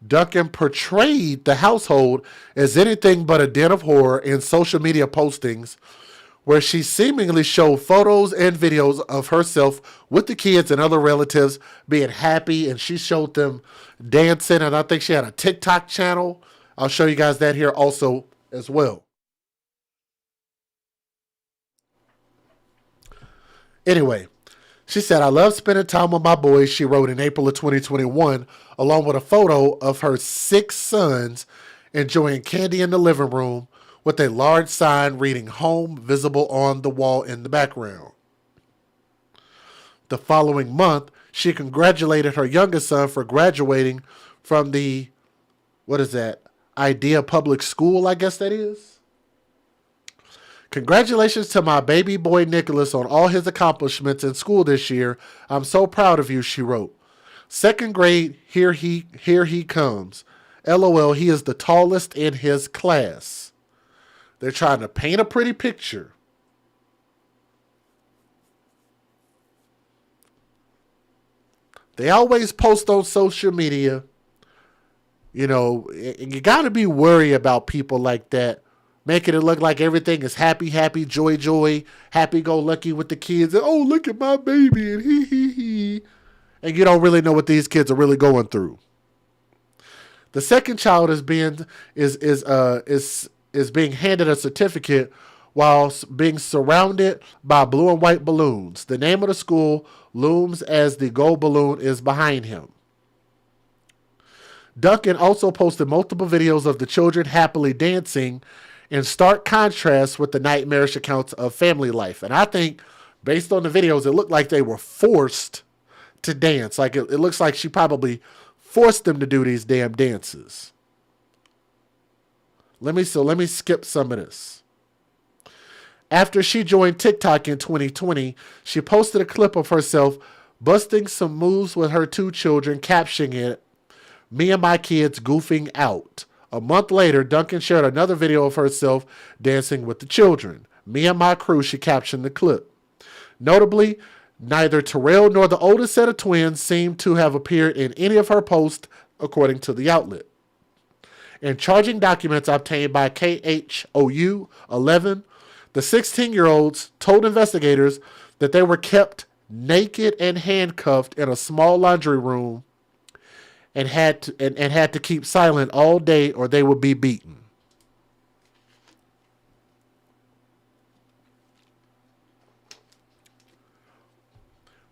Duncan portrayed the household as anything but a den of horror in social media postings, where she seemingly showed photos and videos of herself with the kids and other relatives being happy, and she showed them dancing, and I think she had a TikTok channel. I'll show you guys that here also as well. Anyway, she said, "I love spending time with my boys," she wrote in April of 2021, along with a photo of her 6 sons enjoying candy in the living room with a large sign reading "Home" visible on the wall in the background. The following month, she congratulated her youngest son for graduating from the, Idea Public School, I guess that is. "Congratulations to my baby boy Nicholas on all his accomplishments in school this year. I'm so proud of you," she wrote. "Second grade, here he comes. LOL, he is the tallest in his class." They're trying to paint a pretty picture. They always post on social media, and you got to be worried about people like that, making it look like everything is happy, happy, joy, joy, happy-go-lucky with the kids. And, "oh, look at my baby," and he. And you don't really know what these kids are really going through. The second child is being handed a certificate while being surrounded by blue and white balloons. The name of the school looms as the gold balloon is behind him. Duncan also posted multiple videos of the children happily dancing, in stark contrast with the nightmarish accounts of family life. And I think, based on the videos, it looked like they were forced to dance. Like it looks like she probably forced them to do these damn dances. Let me skip some of this. After she joined TikTok in 2020, she posted a clip of herself busting some moves with her 2 children, captioning it, "Me and my kids goofing out." A month later, Duncan shared another video of herself dancing with the children. "Me and my crew," she captioned the clip. Notably, neither Terrell nor the oldest set of twins seemed to have appeared in any of her posts, according to the outlet. In charging documents obtained by KHOU 11, the 16-year-olds told investigators that they were kept naked and handcuffed in a small laundry room and had to keep silent all day or they would be beaten.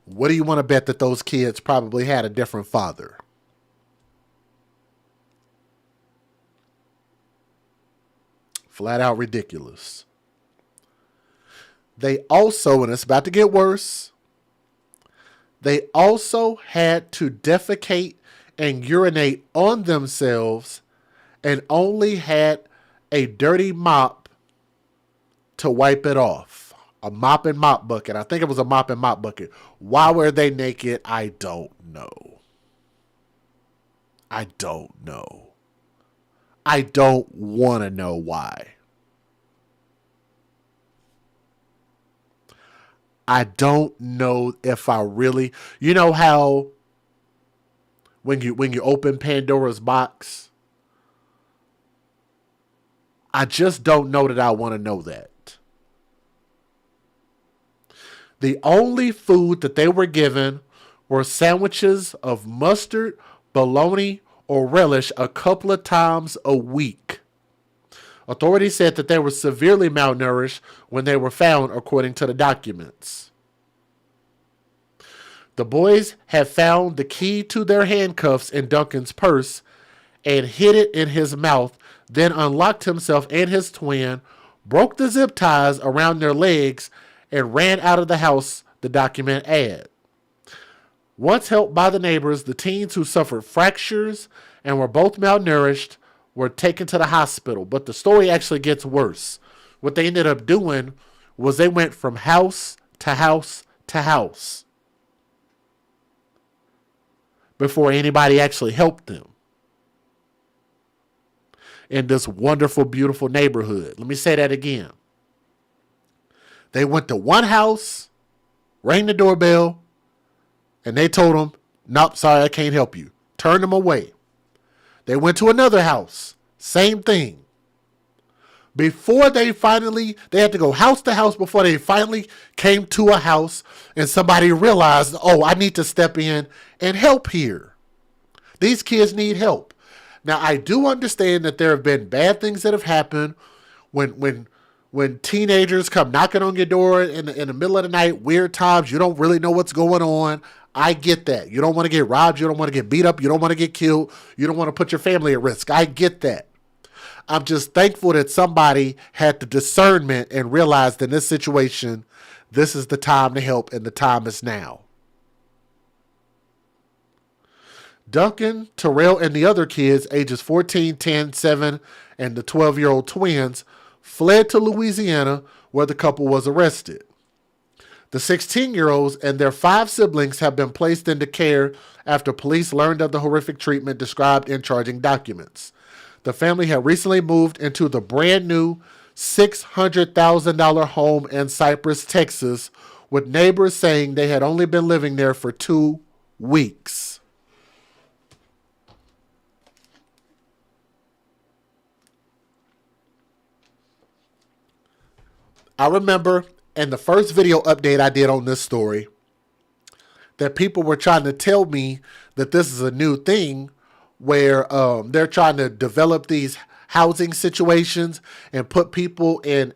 What do you want to bet that those kids probably had a different father? Flat out ridiculous. They also, and it's about to get worse, they also had to defecate and urinate on themselves and only had a dirty mop to wipe it off. A mop and mop bucket. I think it was a mop and mop bucket. Why were they naked? I don't know. I don't know. I don't want to know why. I don't know if I really, you know how when you open Pandora's box, I just don't know that I want to know that. The only food that they were given were sandwiches of mustard, bologna, or relish a couple of times a week. Authorities said that they were severely malnourished when they were found, according to the documents. The boys had found the key to their handcuffs in Duncan's purse and hid it in his mouth, then unlocked himself and his twin, broke the zip ties around their legs, and ran out of the house, the document add. Once helped by the neighbors, the teens who suffered fractures and were both malnourished were taken to the hospital. But the story actually gets worse. What they ended up doing was they went from house to house to house before anybody actually helped them in this wonderful, beautiful neighborhood. Let me say that again. They went to one house, rang the doorbell, and they told them, nope, sorry, I can't help you. Turned them away. They went to another house, same thing. Before they had to go house to house before they finally came to a house and somebody realized, oh, I need to step in and help here. These kids need help. Now, I do understand that there have been bad things that have happened when teenagers come knocking on your door in the middle of the night, weird times, you don't really know what's going on. I get that. You don't want to get robbed. You don't want to get beat up. You don't want to get killed. You don't want to put your family at risk. I get that. I'm just thankful that somebody had the discernment and realized in this situation, this is the time to help and the time is now. Duncan, Terrell, and the other kids, ages 14, 10, 7, and the 12-year-old twins, fled to Louisiana where the couple was arrested. The 16-year-olds and their 5 siblings have been placed into care after police learned of the horrific treatment described in charging documents. The family had recently moved into the brand new $600,000 home in Cypress, Texas, with neighbors saying they had only been living there for 2 weeks. I remember in the first video update I did on this story that people were trying to tell me that this is a new thing where they're trying to develop these housing situations and put people in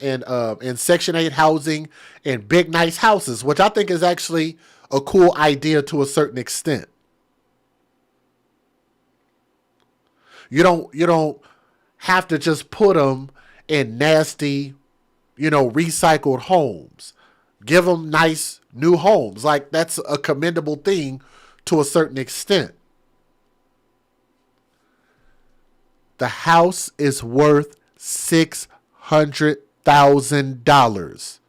Section 8 housing in big, nice houses, which I think is actually a cool idea to a certain extent. You don't have to just put them in nasty, recycled homes. Give them nice new homes. Like, that's a commendable thing to a certain extent. The house is worth $600,000.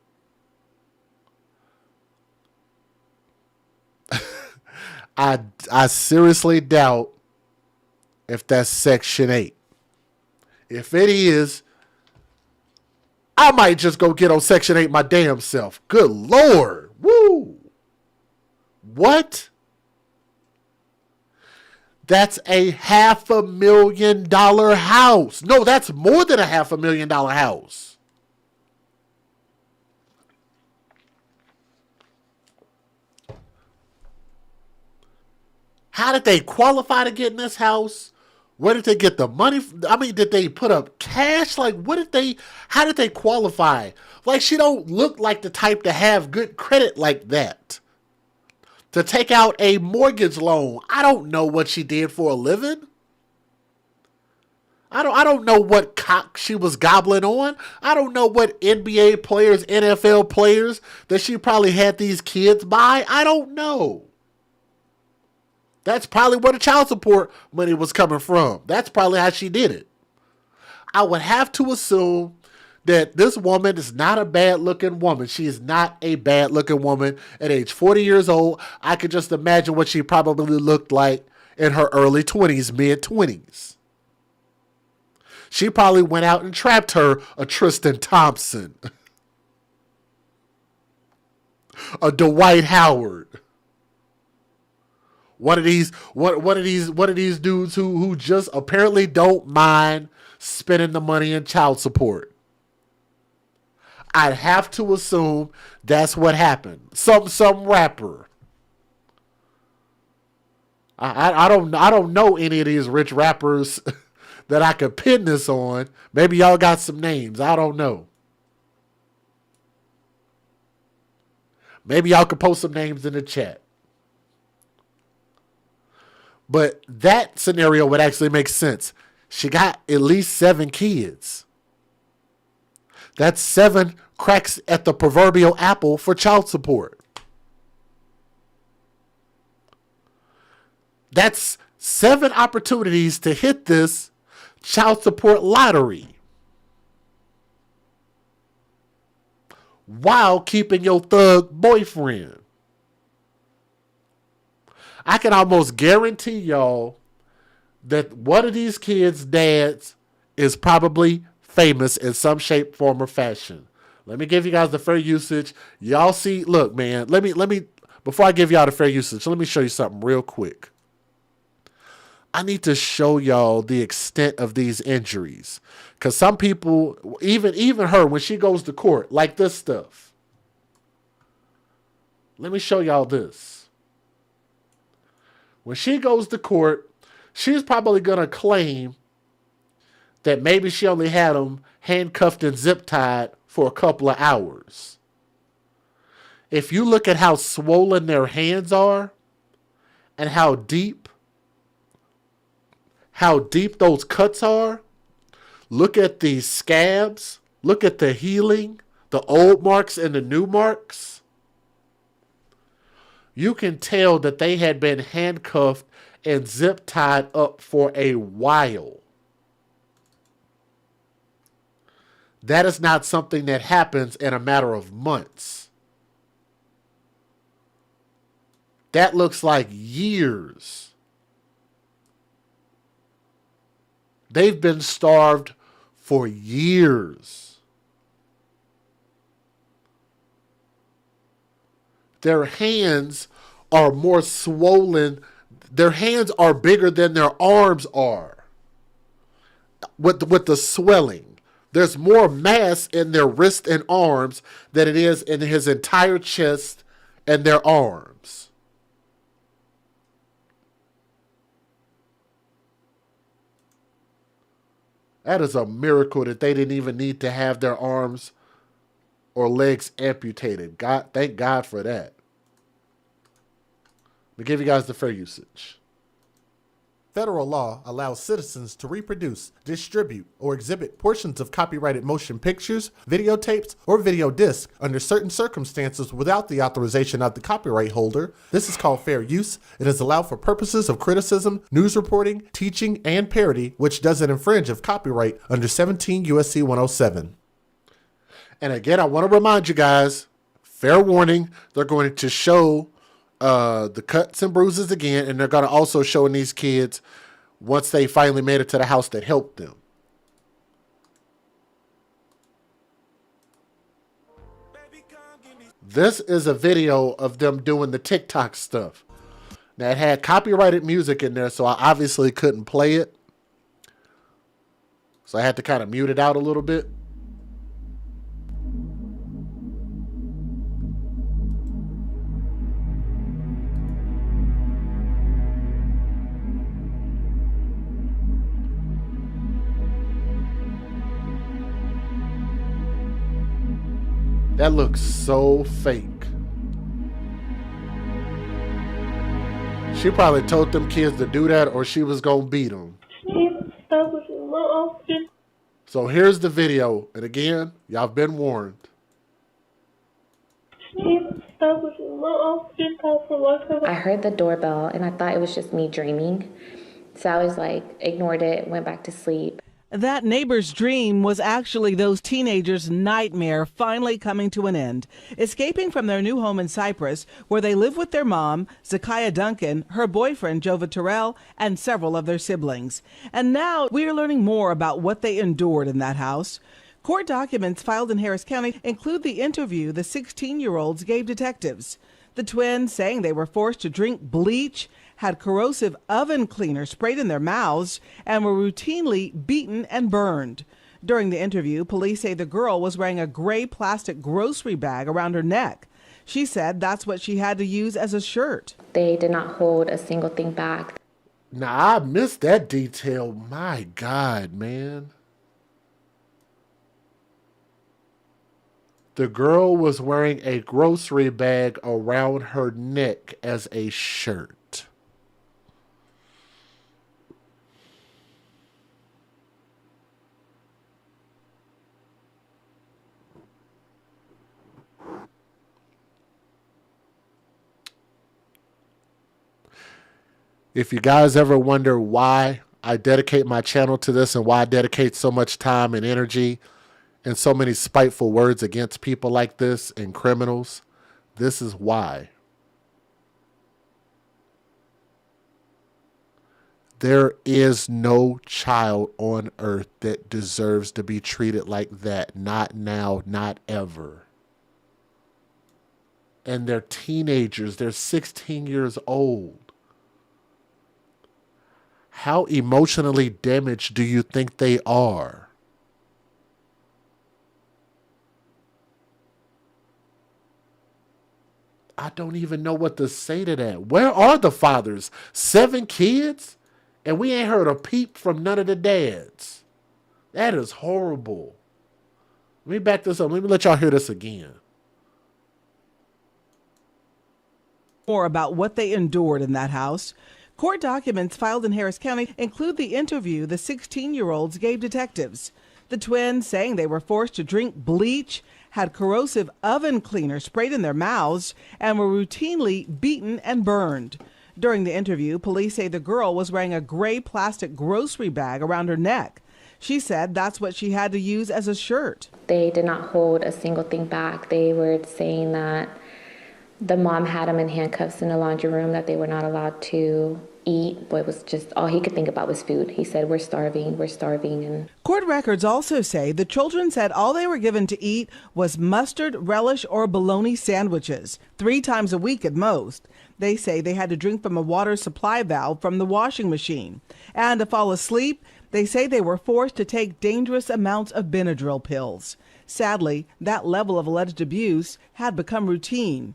I seriously doubt if that's Section 8. If it is, I might just go get on Section 8 my damn self. Good Lord. Woo. What? That's a $500,000 house. No, that's more than a $500,000 house. How did they qualify to get in this house? Where did they get the money? I mean, did they put up cash? Like, how did they qualify? Like, she don't look like the type to have good credit like that. to take out a mortgage loan. I don't know what she did for a living. I don't know what cock she was gobbling on. I don't know what NBA players, NFL players that she probably had these kids by. I don't know. That's probably where the child support money was coming from. That's probably how she did it. I would have to assume that this woman is not a bad-looking woman. She is not a bad-looking woman. At age 40 years old, I could just imagine what she probably looked like in her early 20s, mid-20s. She probably went out and trapped her a Tristan Thompson, a Dwight Howard, one of these dudes who just apparently don't mind spending the money in child support. I'd have to assume that's what happened. Some rapper. I don't know any of these rich rappers that I could pin this on. Maybe y'all got some names. I don't know. Maybe y'all could post some names in the chat. But that scenario would actually make sense. She got at least 7 kids. That's 7 cracks at the proverbial apple for child support. That's 7 opportunities to hit this child support lottery while keeping your thug boyfriend. I can almost guarantee y'all that one of these kids' dads is probably famous in some shape, form, or fashion. Let me give you guys the fair usage. Y'all see, look, man, let me before I give y'all the fair usage, let me show you something real quick. I need to show y'all the extent of these injuries. Because some people, even her, when she goes to court, like this stuff. Let me show y'all this. When she goes to court, she's probably going to claim that maybe she only had them handcuffed and zip-tied for a couple of hours. If you look at how swollen their hands are and how deep those cuts are, look at these scabs, look at the healing, the old marks and the new marks. You can tell that they had been handcuffed and zip tied up for a while. That is not something that happens in a matter of months. That looks like years. They've been starved for years. Their hands are more swollen. Their hands are bigger than their arms are. With the swelling. There's more mass in their wrists and arms than it is in his entire chest and their arms. That is a miracle that they didn't even need to have their arms or legs amputated. Thank God for that. Let me give you guys the fair usage. Federal law allows citizens to reproduce, distribute, or exhibit portions of copyrighted motion pictures, videotapes, or video discs under certain circumstances without the authorization of the copyright holder. This is called fair use. It is allowed for purposes of criticism, news reporting, teaching, and parody, which doesn't infringe of copyright under 17 U.S.C. 107. And again, I want to remind you guys, fair warning, they're going to show the cuts and bruises again, and they're going to also show these kids once they finally made it to the house that helped them. This is a video of them doing the TikTok stuff. Now, it had copyrighted music in there, so I obviously couldn't play it. So I had to kind of mute it out a little bit. That looks so fake. She probably told them kids to do that or she was going to beat them. So here's the video. And again, y'all have been warned. I heard the doorbell and I thought it was just me dreaming. So I was like, ignored it, went back to sleep. That neighbor's dream was actually those teenagers' nightmare finally coming to an end. Escaping from their new home in Cyprus, where they live with their mom, Zakiah Duncan, her boyfriend, Jova Terrell, and several of their siblings. And now we're learning more about what they endured in that house. Court documents filed in Harris County include the interview the 16-year-olds gave detectives. The twins saying they were forced to drink bleach, had corrosive oven cleaner sprayed in their mouths, and were routinely beaten and burned. During the interview, police say the girl was wearing a gray plastic grocery bag around her neck. She said that's what she had to use as a shirt. They did not hold a single thing back. Now, I missed that detail. My God, man. The girl was wearing a grocery bag around her neck as a shirt. If you guys ever wonder why I dedicate my channel to this and why I dedicate so much time and energy and so many spiteful words against people like this and criminals, this is why. There is no child on earth that deserves to be treated like that. Not now, not ever. And they're teenagers. They're 16 years old. How emotionally damaged do you think they are? I don't even know what to say to that. Where are the fathers? 7 kids? And we ain't heard a peep from none of the dads. That is horrible. Let me back this up. Let me let y'all hear this again. More about what they endured in that house. Court documents filed in Harris County include the interview the 16-year-olds gave detectives. The twins saying they were forced to drink bleach, had corrosive oven cleaner sprayed in their mouths, and were routinely beaten and burned. During the interview, police say the girl was wearing a gray plastic grocery bag around her neck. She said that's what she had to use as a shirt. They did not hold a single thing back. They were saying that the mom had them in handcuffs in the laundry room, that they were not allowed to eat. But it was just all he could think about was food. He said, we're starving. And court records also say the children said all they were given to eat was mustard, relish, or bologna sandwiches, 3 times a week at most. They say they had to drink from a water supply valve from the washing machine. And to fall asleep, they say they were forced to take dangerous amounts of Benadryl pills. Sadly, that level of alleged abuse had become routine.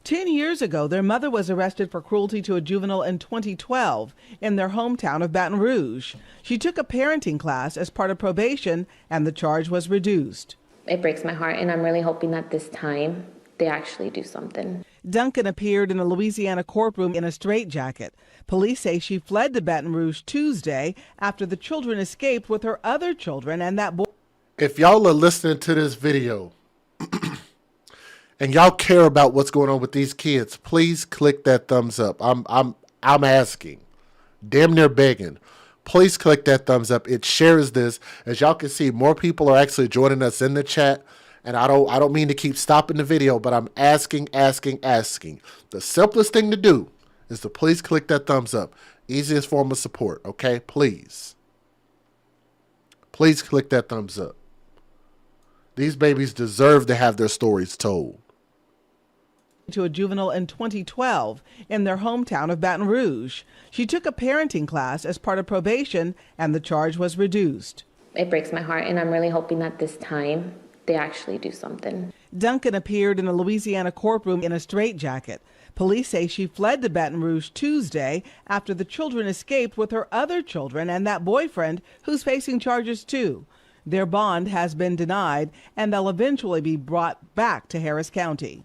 10 years ago, their mother was arrested for cruelty to a juvenile in 2012 in their hometown of Baton Rouge. She took a parenting class as part of probation, and the charge was reduced. It breaks my heart, and I'm really hoping that this time they actually do something. Duncan appeared in a Louisiana courtroom in a straitjacket. Police say she fled to Baton Rouge Tuesday after the children escaped with her other children and that boy. If y'all are listening to this video and y'all care about what's going on with these kids, please click that thumbs up. I'm asking, damn near begging. Please click that thumbs up. It shares this. As y'all can see, more people are actually joining us in the chat. And I don't mean to keep stopping the video, but I'm asking. The simplest thing to do is to please click that thumbs up. Easiest form of support, okay? Please. Please click that thumbs up. These babies deserve to have their stories told. To a juvenile in 2012 in their hometown of Baton Rouge. She took a parenting class as part of probation, and the charge was reduced. It breaks my heart, and I'm really hoping that this time they actually do something. Duncan appeared in a Louisiana courtroom in a straitjacket. Police say she fled to Baton Rouge Tuesday after the children escaped with her other children and that boyfriend who's facing charges too. Their bond has been denied, and they'll eventually be brought back to Harris County.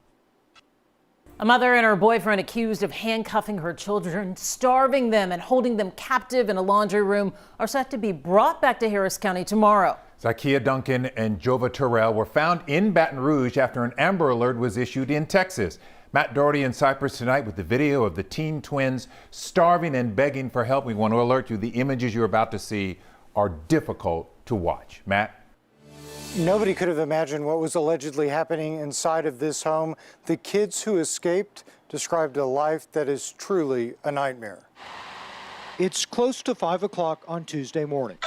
A mother and her boyfriend accused of handcuffing her children, starving them, and holding them captive in a laundry room are set to be brought back to Harris County tomorrow. Zakiya Duncan and Jova Terrell were found in Baton Rouge after an Amber Alert was issued in Texas. Matt Doherty in Cypress tonight with the video of the teen twins starving and begging for help. We want to alert you, the images you're about to see are difficult to watch. Matt? Nobody could have imagined what was allegedly happening inside of this home. The kids who escaped described a life that is truly a nightmare. It's close to 5 o'clock on Tuesday morning.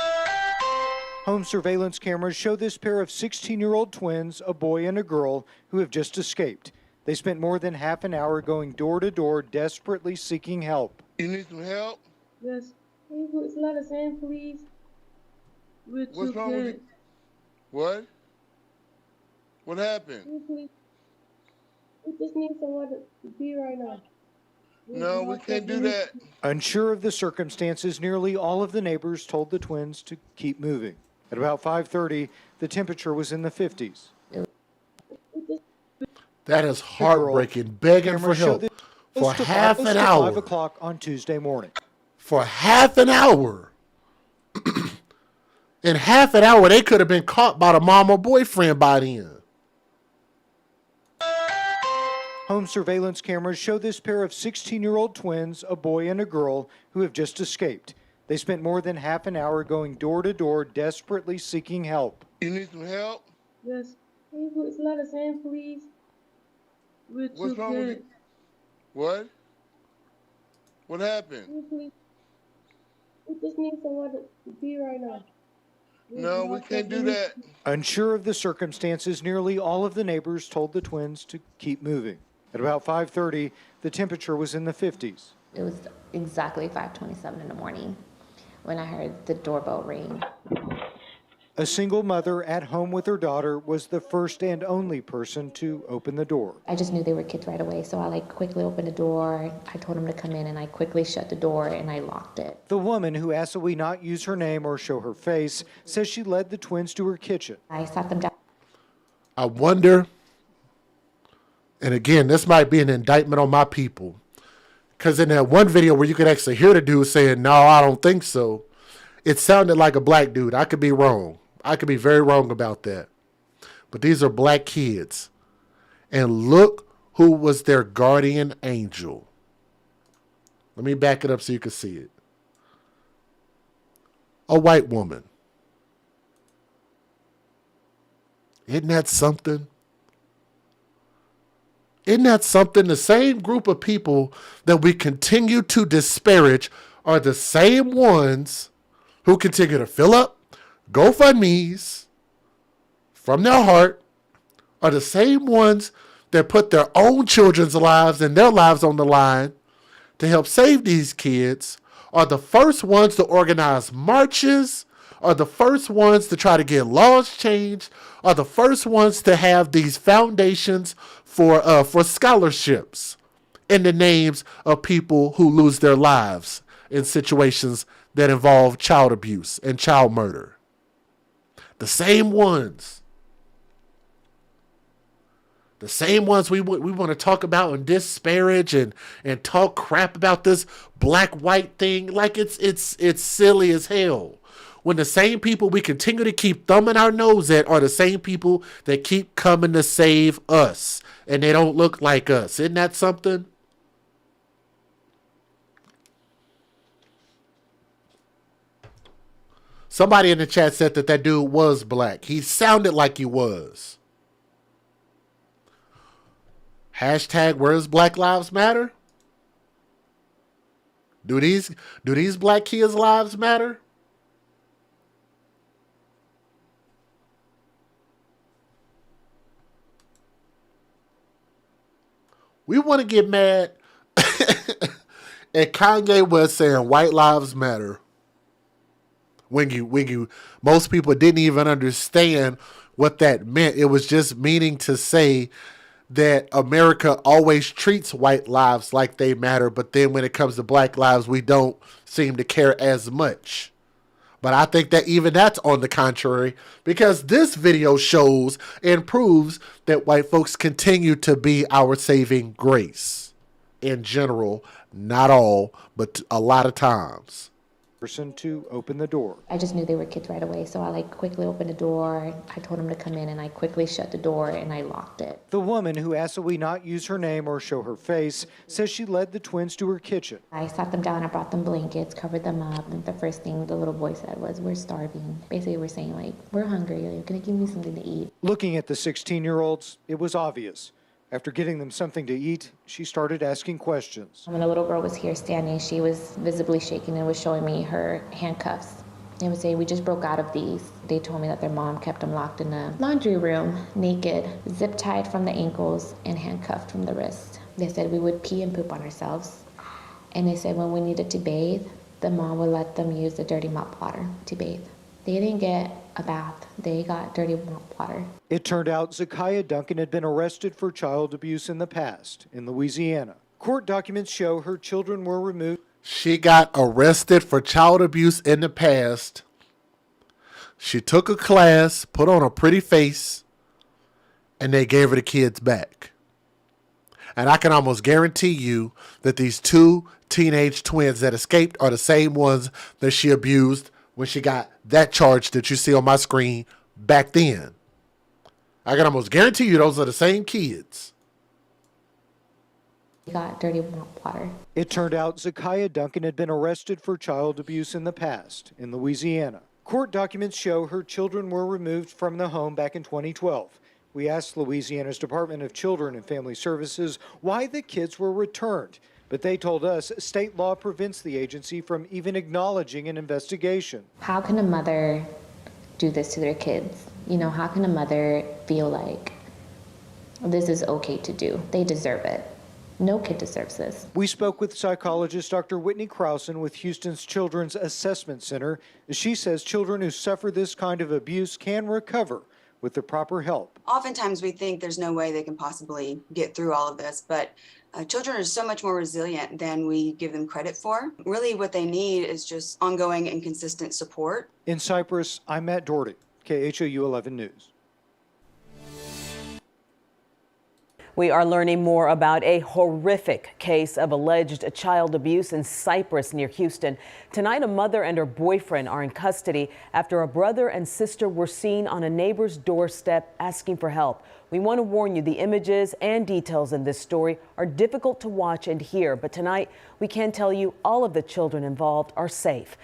Home surveillance cameras show this pair of 16-year-old twins, a boy and a girl, who have just escaped. They spent more than half an hour going door to door, desperately seeking help. You need some help? Yes. Can you put a lot of sand, please? What's wrong with you? What? What happened? Please. We just need someone to be right now. No, we can't do that. Unsure of the circumstances, nearly all of the neighbors told the twins to keep moving. At about 5:30, the temperature was in the 50s. That is heartbreaking. Begging for help for half an hour. 5 o'clock on Tuesday morning. For half an hour. In half an hour, they could have been caught by the mom or boyfriend by then. Home surveillance cameras show this pair of 16-year-old twins, a boy and a girl, who have just escaped. They spent more than half an hour going door to door, desperately seeking help. You need some help? Yes. Can you put a lot of sand, please? What's wrong with you? What? What happened? Please. We just need someone to be right now. No, we can't do that. Unsure of the circumstances, nearly all of the neighbors told the twins to keep moving. At about 5:30, the temperature was in the 50s. It was exactly 5:27 in the morning when I heard the doorbell ring. A single mother at home with her daughter was the first and only person to open the door. I just knew they were kids right away, so I quickly opened the door. I told them to come in, and I quickly shut the door and I locked it. The woman, who asked that we not use her name or show her face, says she led the twins to her kitchen. I sat them down. I wonder, and again, this might be an indictment on my people, because in that one video where you could actually hear the dude saying, "No, I don't think so," it sounded like a black dude. I could be wrong. I could be very wrong about that. But these are black kids. And look who was their guardian angel. Let me back it up so you can see it. A white woman. Isn't that something? Isn't that something? The same group of people that we continue to disparage are the same ones who continue to fill up GoFundMes from their heart, are the same ones that put their own children's lives and their lives on the line to help save these kids, are the first ones to organize marches, are the first ones to try to get laws changed, are the first ones to have these foundations for scholarships in the names of people who lose their lives in situations that involve child abuse and child murder. The same ones. The same ones we want to talk about and disparage and talk crap about this black-white thing like it's silly as hell. When the same people we continue to keep thumbing our nose at are the same people that keep coming to save us. And they don't look like us. Isn't that something? Somebody in the chat said that dude was black. He sounded like he was. Hashtag where's Black Lives Matter? Do these black kids' lives matter? We want to get mad at Kanye West saying white lives matter. When most people didn't even understand what that meant. It was just meaning to say that America always treats white lives like they matter, but then when it comes to black lives, we don't seem to care as much. But I think that even that's on the contrary, because this video shows and proves that white folks continue to be our saving grace. In general, not all, but a lot of times. Person to open the door. I just knew they were kids right away, so I quickly opened the door. I told them to come in, and I quickly shut the door and I locked it. The woman, who asked that we not use her name or show her face, says she led the twins to her kitchen. I sat them down, I brought them blankets, covered them up, and the first thing the little boy said was, "We're starving." Basically, we're saying, like, "We're hungry, you're gonna give me something to eat." Looking at the 16-year-olds, it was obvious. After getting them something to eat, she started asking questions. When the little girl was here standing, she was visibly shaking and was showing me her handcuffs. They would say, "We just broke out of these." They told me that their mom kept them locked in the laundry room, naked, zip-tied from the ankles and handcuffed from the wrist. They said we would pee and poop on ourselves. And they said when we needed to bathe, the mom would let them use the dirty mop water to bathe. They didn't get a bath. They got dirty mop water. It turned out Zakiya Duncan had been arrested for child abuse in the past in Louisiana. Court documents show her children were removed. She got arrested for child abuse in the past. She took a class, put on a pretty face, and they gave her the kids back. And I can almost guarantee you that these two teenage twins that escaped are the same ones that she abused when she got that charge that you see on my screen back then. I can almost guarantee you those are the same kids. They got dirty mop water. It turned out Zakiya Duncan had been arrested for child abuse in the past in Louisiana. Court documents show her children were removed from the home back in 2012. We asked Louisiana's Department of Children and Family Services why the kids were returned, but they told us state law prevents the agency from even acknowledging an investigation. How can a mother do this to their kids? You know, how can a mother feel like this is okay to do? They deserve it. No kid deserves this. We spoke with psychologist Dr. Whitney Krausen with Houston's Children's Assessment Center. She says children who suffer this kind of abuse can recover with the proper help. Oftentimes we think there's no way they can possibly get through all of this, but children are so much more resilient than we give them credit for. Really what they need is just ongoing and consistent support. In Cypress, I'm Matt Doherty, KHOU 11 News. We are learning more about a horrific case of alleged child abuse in Cypress near Houston. Tonight, a mother and her boyfriend are in custody after a brother and sister were seen on a neighbor's doorstep asking for help. We want to warn you, the images and details in this story are difficult to watch and hear, but tonight we can tell you all of the children involved are safe.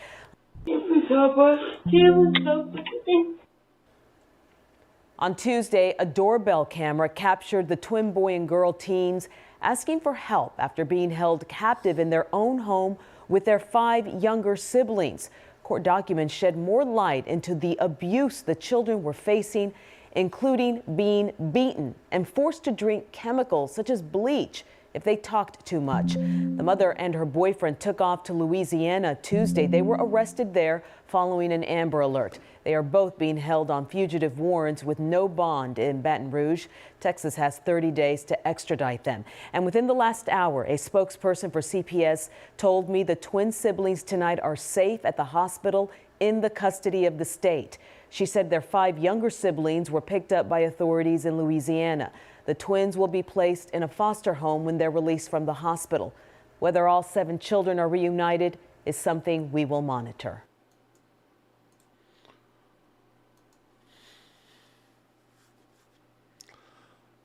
On Tuesday, a doorbell camera captured the twin boy and girl teens asking for help after being held captive in their own home with their 5 younger siblings. Court documents shed more light into the abuse the children were facing, including being beaten and forced to drink chemicals such as bleach if they talked too much. The mother and her boyfriend took off to Louisiana Tuesday. They were arrested there following an Amber Alert. They are both being held on fugitive warrants with no bond in Baton Rouge. Texas has 30 days to extradite them. And within the last hour, a spokesperson for CPS told me the twin siblings tonight are safe at the hospital in the custody of the state. She said their 5 younger siblings were picked up by authorities in Louisiana. The twins will be placed in a foster home when they're released from the hospital. Whether all 7 children are reunited is something we will monitor.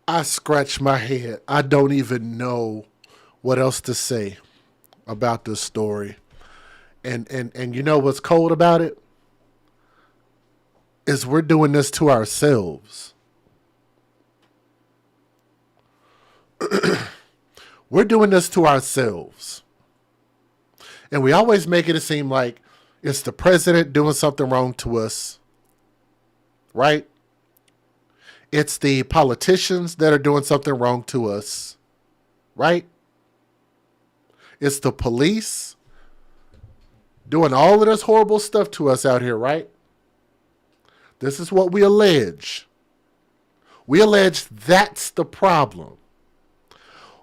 I scratch my head. I don't even know what else to say about this story. And you know what's cold about it? Is we're doing this to ourselves. We're doing this to ourselves. And we always make it seem like it's the president doing something wrong to us. Right? It's the politicians that are doing something wrong to us. Right? It's the police doing all of this horrible stuff to us out here, right? This is what we allege. We allege that's the problem.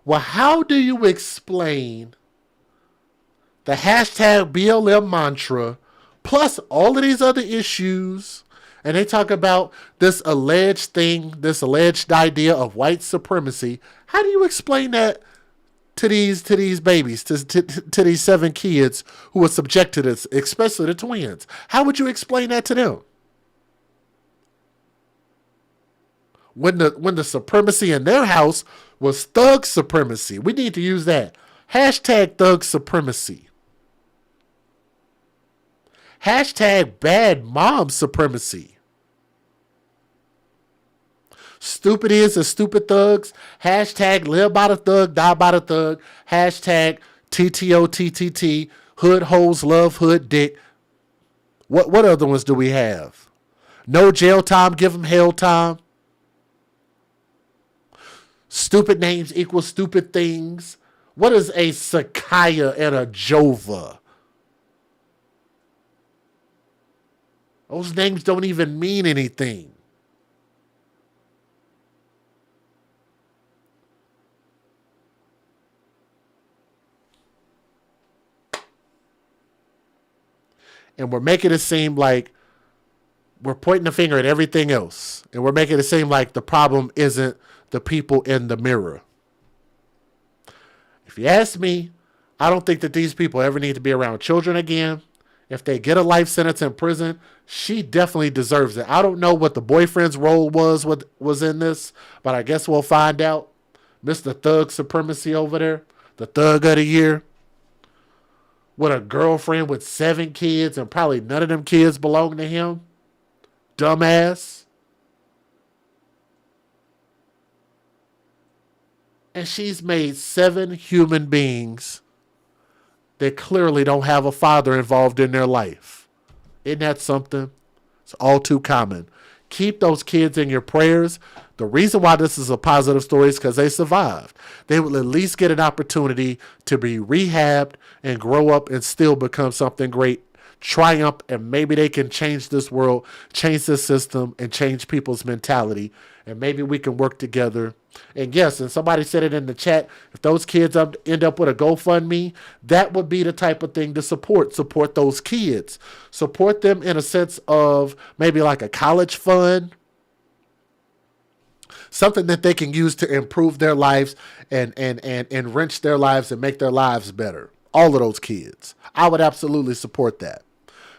Well, how do you explain the hashtag BLM mantra plus all of these other issues. And they talk about this alleged thing, this alleged idea of white supremacy. How do you explain that to these babies, to these 7 kids who were subjected to this, especially the twins? How would you explain that to them? When the supremacy in their house was thug supremacy. We need to use that. Hashtag thug supremacy. Hashtag bad mom supremacy. Stupid is and stupid thugs. Hashtag live by the thug, die by the thug. Hashtag TTOTTT. Hood hoes love hood dick. What other ones do we have? No jail time, give them hell time. Stupid names equal stupid things. What is a Sakaya and a Jova? Those names don't even mean anything. And we're making it seem like we're pointing the finger at everything else. And we're making it seem like the problem isn't the people in the mirror. If you ask me, I don't think that these people ever need to be around children again. If they get a life sentence in prison, she definitely deserves it. I don't know what the boyfriend's role was in this, but I guess we'll find out. Mr. Thug Supremacy over there, the thug of the year, with a girlfriend with 7 kids, and probably none of them kids belong to him. Dumbass. And she's made 7 human beings that clearly don't have a father involved in their life. Isn't that something? It's all too common. Keep those kids in your prayers. The reason why this is a positive story is because they survived. They will at least get an opportunity to be rehabbed and grow up and still become something great, triumph, and maybe they can change this world, change this system, and change people's mentality. And maybe we can work together. And yes, and somebody said it in the chat, if those kids end up with a GoFundMe, that would be the type of thing to support. Support those kids. Support them in a sense of maybe like a college fund. Something that they can use to improve their lives and enrich their lives and make their lives better. All of those kids. I would absolutely support that.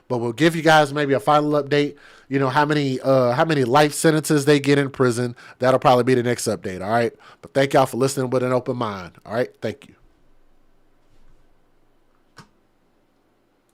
But we'll give you guys maybe a final update. You know, how many life sentences they get in prison. That'll probably be the next update. All right. But thank y'all for listening with an open mind. All right. Thank you.